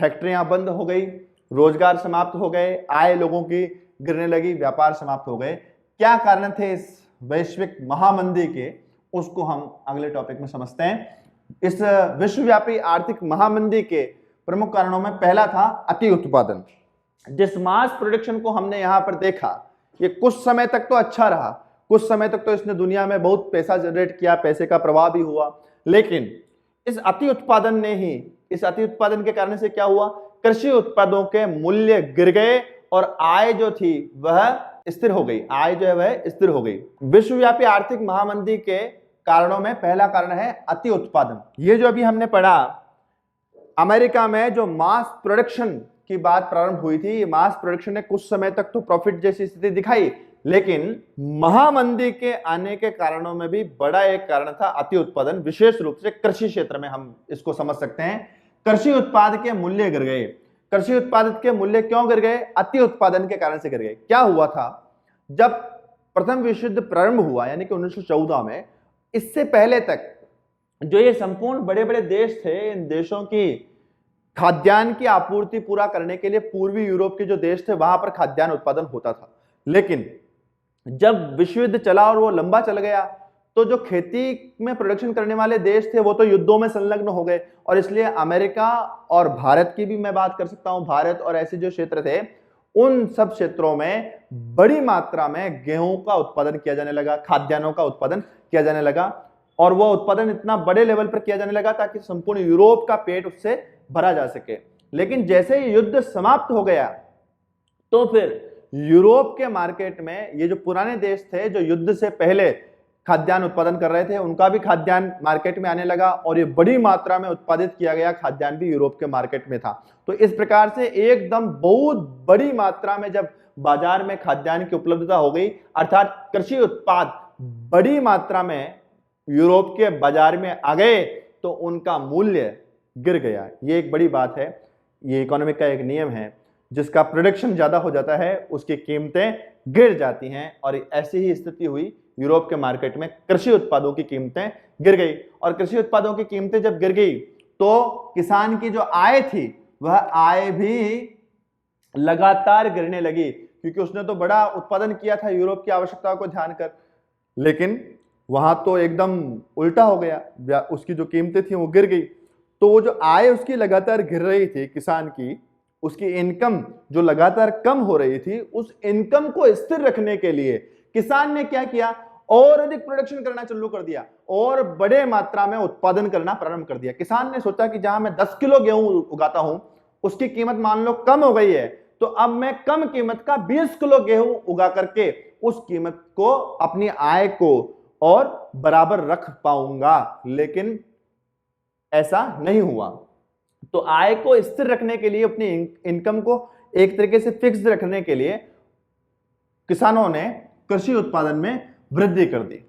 A: फैक्ट्रियां बंद हो गई, रोजगार समाप्त हो गए, आय लोगों की गिरने लगी, व्यापार समाप्त हो गए। क्या कारण थे इस वैश्विक महामंदी के, उसको हम अगले टॉपिक में समझते हैं। इस विश्वव्यापी आर्थिक महामंदी के प्रमुख कारणों में पहला था अति उत्पादन। जिस मास प्रोडक्शन को हमने यहां पर देखा, ये कुछ समय तक तो अच्छा रहा, कुछ समय तक तो इसने दुनिया में बहुत पैसा जनरेट किया, पैसे का प्रवाह भी हुआ, लेकिन इस अति उत्पादन ने ही, इस अति उत्पादन के कारण से क्या हुआ? कृषि उत्पादों के मूल्य गिर गए और आय जो थी वह स्थिर हो गई। आय जो है वह स्थिर हो गई। विश्वव्यापी आर्थिक महामंदी के कारणों में पहला कारण है अति उत्पादन। ये जो अभी हमने पढ़ा, अमेरिका में जो मास प्रोडक्शन की बात प्रारंभ हुई थी, मास प्रोडक्शन ने कुछ समय तक तो प्रॉफिट जैसी स्थिति दिखाई, लेकिन महामंदी के आने के कारणों में भी बड़ा एक कारण था अति उत्पादन। विशेष रूप से कृषि क्षेत्र में हम इसको समझ सकते हैं। कृषि उत्पाद के मूल्य गिर गए। कृषि उत्पाद के मूल्य क्यों गिर गए? अति उत्पादन के कारण से गिर गए। क्या हुआ था, जब प्रथम विश्व युद्ध प्रारंभ हुआ यानी कि 1914 में, इससे पहले तक जो ये संपूर्ण बड़े बड़े देश थे, इन देशों की खाद्यान्न की आपूर्ति पूरा करने के लिए पूर्वी यूरोप के जो देश थे वहां पर खाद्यान्न उत्पादन होता था। लेकिन जब विश्व युद्ध चला और वो लंबा चल गया, तो जो खेती में प्रोडक्शन करने वाले देश थे वो तो युद्धों में संलग्न हो गए, और इसलिए अमेरिका और भारत की भी मैं बात कर सकता हूं, भारत और ऐसे जो क्षेत्र थे, उन सब क्षेत्रों में बड़ी मात्रा में गेहूं का उत्पादन किया जाने लगा, खाद्यान्नों का उत्पादन किया जाने लगा, और वो उत्पादन इतना बड़े लेवल पर किया जाने लगा ताकि संपूर्ण यूरोप का पेट उससे भरा जा सके। लेकिन जैसे ही युद्ध समाप्त हो गया, तो फिर यूरोप के मार्केट में ये जो पुराने देश थे जो युद्ध से पहले खाद्यान्न उत्पादन कर रहे थे, उनका भी खाद्यान्न मार्केट में आने लगा, और ये बड़ी मात्रा में उत्पादित किया गया खाद्यान्न भी यूरोप के मार्केट में था। तो इस प्रकार से एकदम बहुत बड़ी मात्रा में जब बाजार में खाद्यान्न की उपलब्धता हो गई, अर्थात कृषि उत्पाद बड़ी मात्रा में यूरोप के बाजार में आ गए, तो उनका मूल्य गिर गया। ये एक बड़ी बात है, ये इकोनॉमिक का एक नियम है, जिसका प्रोडक्शन ज्यादा हो जाता है उसकी कीमतें गिर जाती हैं, और ऐसी ही स्थिति हुई यूरोप के मार्केट में। कृषि उत्पादों की कीमतें गिर गई, और कृषि उत्पादों की कीमतें जब गिर गई तो किसान की जो आय थी वह आय भी लगातार गिरने लगी, क्योंकि उसने तो बड़ा उत्पादन किया था यूरोप की आवश्यकताओं को ध्यान कर, लेकिन वहां तो एकदम उल्टा हो गया, उसकी जो कीमतें थी वो गिर गई। तो वो जो आय उसकी लगातार गिर रही थी किसान की, उसकी इनकम जो लगातार कम हो रही थी, उस इनकम को स्थिर रखने के लिए किसान ने क्या किया? और अधिक प्रोडक्शन करना चालू कर दिया और बड़े मात्रा में उत्पादन करना प्रारंभ कर दिया। किसान ने सोचा कि जहां मैं 10 किलो गेहूं उगाता हूं, उसकी कीमत मान लो कम हो गई है, तो अब मैं कम कीमत का 20 किलो गेहूं उगा करके उस कीमत को, अपनी आय को और बराबर रख पाऊंगा। लेकिन ऐसा नहीं हुआ। तो आय को स्थिर रखने के लिए, अपनी इनकम को एक तरीके से फिक्स रखने के लिए, किसानों ने कृषि उत्पादन में वृद्धि कर दी,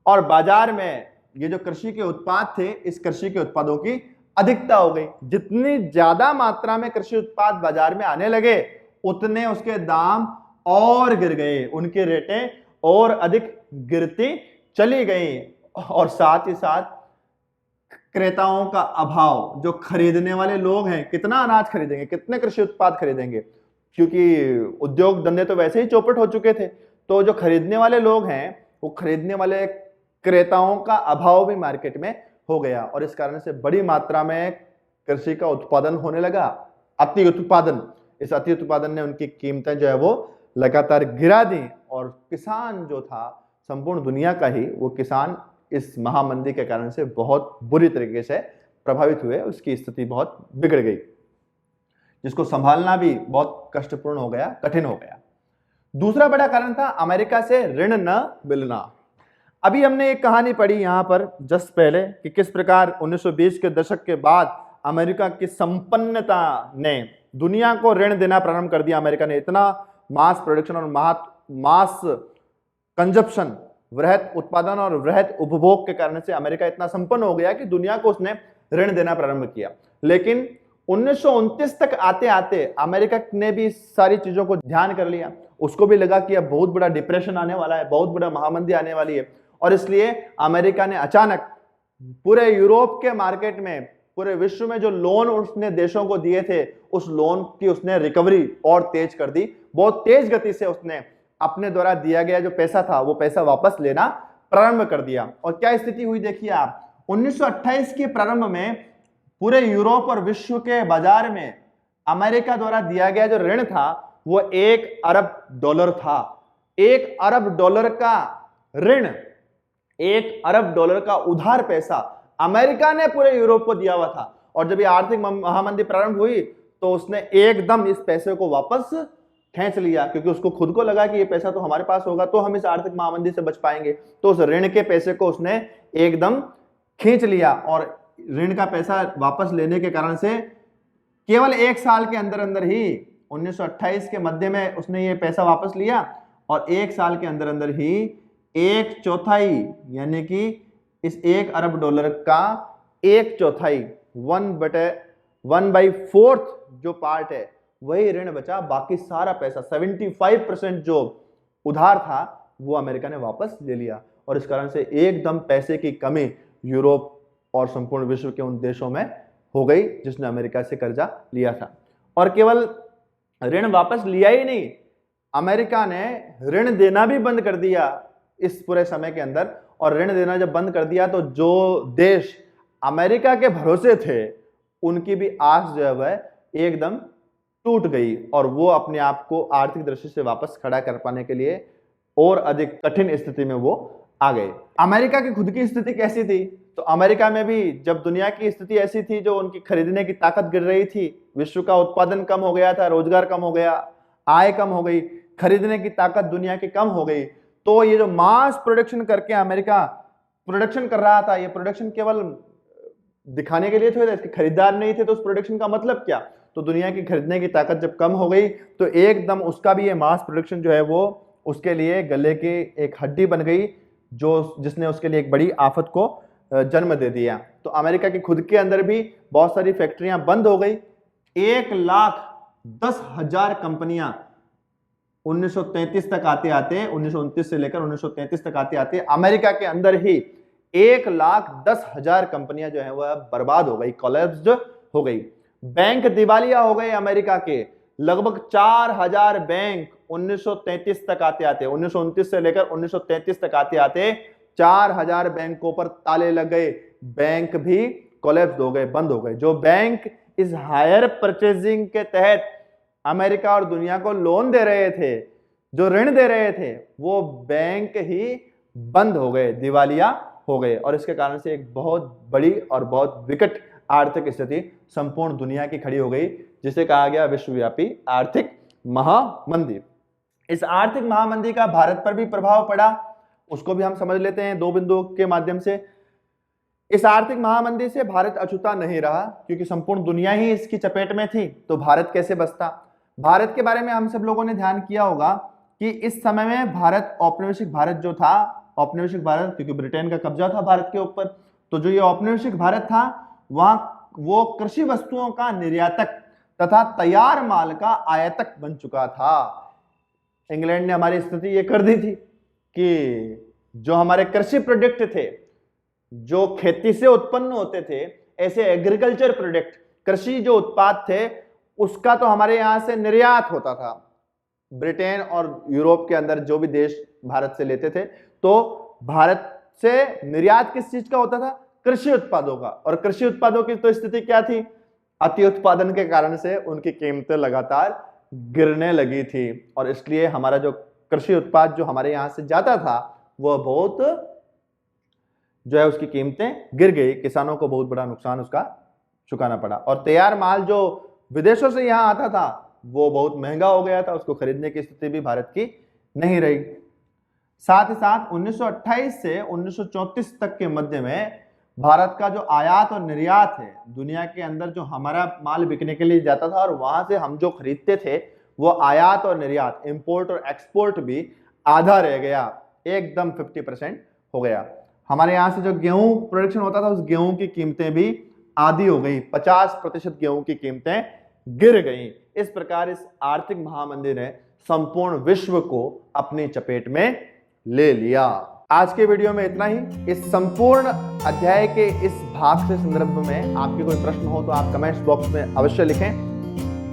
A: और बाजार में ये जो कृषि के उत्पाद थे, इस कृषि के उत्पादों की अधिकता हो गई। जितनी ज्यादा मात्रा में कृषि उत्पाद बाजार में आने लगे, उतने उसके दाम और गिर गए, उनकी रेटें और अधिक गिरती चली गई, और साथ ही साथ क्रेताओं का अभाव, जो खरीदने वाले लोग हैं कितना अनाज खरीदेंगे, कितने कृषि उत्पाद खरीदेंगे, क्योंकि उद्योग धंधे तो वैसे ही चौपट हो चुके थे। तो जो खरीदने वाले लोग हैं, वो खरीदने वाले क्रेताओं का अभाव भी मार्केट में हो गया, और इस कारण से बड़ी मात्रा में कृषि का उत्पादन होने लगा, अति उत्पादन। इस अति उत्पादन ने उनकी कीमतें जो है वो लगातार गिरा दी, और किसान जो था संपूर्ण दुनिया का ही, वो किसान इस महामंदी के कारण से बहुत बुरी तरीके से प्रभावित हुए, उसकी स्थिति बहुत बिगड़ गई, जिसको संभालना भी बहुत कष्टपूर्ण हो गया, कठिन हो गया। दूसरा बड़ा कारण था अमेरिका से ऋण न मिलना। अभी हमने एक कहानी पढ़ी यहाँ पर जस्ट पहले कि किस प्रकार 1920 के दशक के बाद अमेरिका की संपन्नता ने दुनिया को ऋण देना प्रारंभ कर दिया। अमेरिका ने इतना मास प्रोडक्शन और मास कंजप्शन, वृहत उत्पादन और वृहत उपभोग के कारण से अमेरिका इतना संपन्न हो गया कि दुनिया को उसने ऋण देना प्रारंभ किया। लेकिन 1929 तक आते आते अमेरिका ने भी सारी चीजों को ध्यान कर लिया, उसको भी लगा कि अब बहुत बड़ा डिप्रेशन आने वाला है, बहुत बड़ा महामंदी आने वाली है, और इसलिए अमेरिका ने अचानक पूरे यूरोप के मार्केट में, पूरे विश्व में जो लोन उसने देशों को दिए थे, उस लोन की उसने रिकवरी और तेज कर दी। बहुत तेज गति से उसने अपने द्वारा दिया गया जो पैसा था वो पैसा वापस लेना प्रारंभ कर दिया। और क्या स्थिति हुई देखिए आप, 1928 के प्रारंभ में पूरे यूरोप और विश्व के बाजार में अमेरिका द्वारा दिया गया जो ऋण था वो $1 अरब था। $1 अरब का ऋण, $1 अरब का उधार पैसा अमेरिका ने पूरे यूरोप को दिया हुआ था। और जब ये आर्थिक महामंदी प्रारंभ हुई तो उसने एकदम इस पैसे को वापस खींच लिया, क्योंकि उसको खुद को लगा कि ये पैसा तो हमारे पास होगा तो हम इस आर्थिक महामंदी से बच पाएंगे। तो उस ऋण के पैसे को उसने एकदम खींच लिया, और ऋण का पैसा वापस लेने के कारण से केवल 1 साल के अंदर अंदर ही 1928 के मध्य में उसने ये पैसा वापस लिया, और 1 साल के अंदर अंदर ही 1/4 यानी कि इस $1 अरब का 1/4 1/4 जो पार्ट है वही ऋण बचा। बाकी सारा पैसा 75% जो उधार था वो अमेरिका ने वापस ले लिया, और इस कारण से एकदम पैसे की कमी यूरोप और संपूर्ण विश्व के उन देशों में हो गई जिसने अमेरिका से कर्जा लिया था। और केवल ऋण वापस लिया ही नहीं, अमेरिका ने ऋण देना भी बंद कर दिया इस पूरे समय के अंदर। और ऋण देना जब बंद कर दिया तो जो देश अमेरिका के भरोसे थे उनकी भी आस जो है वह एकदम टूट गई, और वो अपने आप को आर्थिक दृष्टि से वापस खड़ा कर पाने के लिए और अधिक कठिन स्थिति में वो आ गए। अमेरिका की खुद की स्थिति कैसी थी, तो अमेरिका में भी जब दुनिया की स्थिति ऐसी थी, जो उनकी खरीदने की ताकत गिर रही थी, विश्व का उत्पादन कम हो गया था, रोजगार कम हो गया, आय कम हो गई, खरीदने की ताकत दुनिया की कम हो गई, तो ये जो मास प्रोडक्शन करके अमेरिका प्रोडक्शन कर रहा था, ये प्रोडक्शन केवल दिखाने के लिए थे, इसके खरीदार नहीं थे, तो उस प्रोडक्शन का मतलब क्या। तो दुनिया की खरीदने की ताकत जब कम हो गई तो एकदम उसका भी ये मास प्रोडक्शन जो है वो उसके लिए गले की एक हड्डी बन गई, जो जिसने उसके लिए एक बड़ी आफत को जन्म दे दिया। तो अमेरिका की खुद के अंदर भी बहुत सारी फैक्ट्रियां बंद हो गई। 1,10,000 कंपनियां 1933 तक आते आते, 1929 से लेकर 1933 तक आते आते अमेरिका के अंदर ही 1,10,000 कंपनियां जो है वह बर्बाद हो गई, कोलैप्स्ड हो गई। बैंक दिवालिया हो गए अमेरिका के, लगभग 4,000 बैंक 1933 तक आते आते, 1929 से लेकर 1933 तक आते आते 4,000 बैंकों पर ताले लग गए, बैंक भी कोलैप्स हो गए, बंद हो गए। जो बैंक इस हायर परचेजिंग के तहत अमेरिका और दुनिया को लोन दे रहे थे, जो ऋण दे रहे थे, वो बैंक ही बंद हो गए, दिवालिया हो गए, और इसके कारण से एक बहुत बड़ी और बहुत विकट आर्थिक स्थिति संपूर्ण दुनिया की खड़ी हो गई, जिसे कहा गया विश्वव्यापी आर्थिक महामंदी। इस आर्थिक महामंदी का भारत पर भी प्रभाव पड़ा, उसको भी हम समझ लेते हैं 2 बिंदुओं के माध्यम से। इस आर्थिक महामंदी से भारत अछूता नहीं रहा, क्योंकि संपूर्ण दुनिया ही इसकी चपेट में थी, तो भारत कैसे बचता। भारत के बारे में हम सब लोगों ने ध्यान किया होगा कि इस समय में भारत, औपनिवेशिक भारत जो था, औपनिवेशिक भारत क्योंकि ब्रिटेन का कब्जा था भारत के ऊपर, तो जो ये औपनिवेशिक भारत था वहां वो कृषि वस्तुओं का निर्यातक तथा तैयार माल का आयातक बन चुका था। इंग्लैंड ने हमारी स्थिति ये कर दी थी कि जो हमारे कृषि प्रोडक्ट थे जो खेती से उत्पन्न होते थे, ऐसे एग्रीकल्चर प्रोडक्ट, कृषि जो उत्पाद थे, उसका तो हमारे यहां से निर्यात होता था। ब्रिटेन और यूरोप के अंदर जो भी देश भारत से लेते थे, तो भारत से निर्यात किस चीज का होता था? कृषि उत्पादों का। और कृषि उत्पादों की तो स्थिति क्या थी? अति उत्पादन के कारण से उनकी कीमतें लगातार गिरने लगी थी, और इसलिए हमारा जो कृषि उत्पाद जो हमारे यहां से जाता था, वह बहुत जो है उसकी कीमतें गिर गई, किसानों को बहुत बड़ा नुकसान उसका चुकाना पड़ा। और तैयार माल जो विदेशों से यहां आता था, वो बहुत महंगा हो गया था, उसको खरीदने की स्थिति भी भारत की नहीं रही। साथ ही साथ 1928 से 1934 तक के मध्य में भारत का जो आयात और निर्यात है, दुनिया के अंदर जो हमारा माल बिकने के लिए जाता था और वहां से हम जो खरीदते थे, वो आयात और निर्यात, इंपोर्ट और एक्सपोर्ट भी आधा रह गया, एकदम 50% हो गया। हमारे यहाँ से जो गेहूं प्रोडक्शन होता था, उस गेहूं की कीमतें भी आधी हो गई, 50% गेहूं की कीमतें गिर गई। इस प्रकार इस आर्थिक महामंदी ने संपूर्ण विश्व को अपनी चपेट में ले लिया। आज के वीडियो में इतना ही। इस संपूर्ण अध्याय के इस भाग से संदर्भ में आपके कोई प्रश्न हो तो आप कमेंट्स बॉक्स में अवश्य लिखें।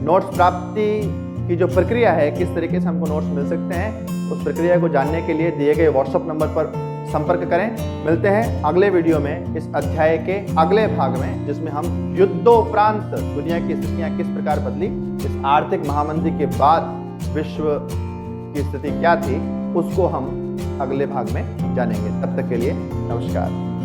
A: नोट्स प्राप्ति की जो प्रक्रिया है, किस तरीके से हमको नोट्स मिल सकते हैं, उस प्रक्रिया को जानने के लिए दिए गए व्हाट्सएप नंबर पर संपर्क करें। मिलते हैं अगले वीडियो में इस अध्याय के अगले भाग में, जिसमें हम युद्धोपरांत दुनिया की स्थितियां किस प्रकार बदली, इस आर्थिक महामंदी के बाद विश्व की स्थिति क्या थी, उसको हम अगले भाग में जानेंगे। तब तक के लिए नमस्कार।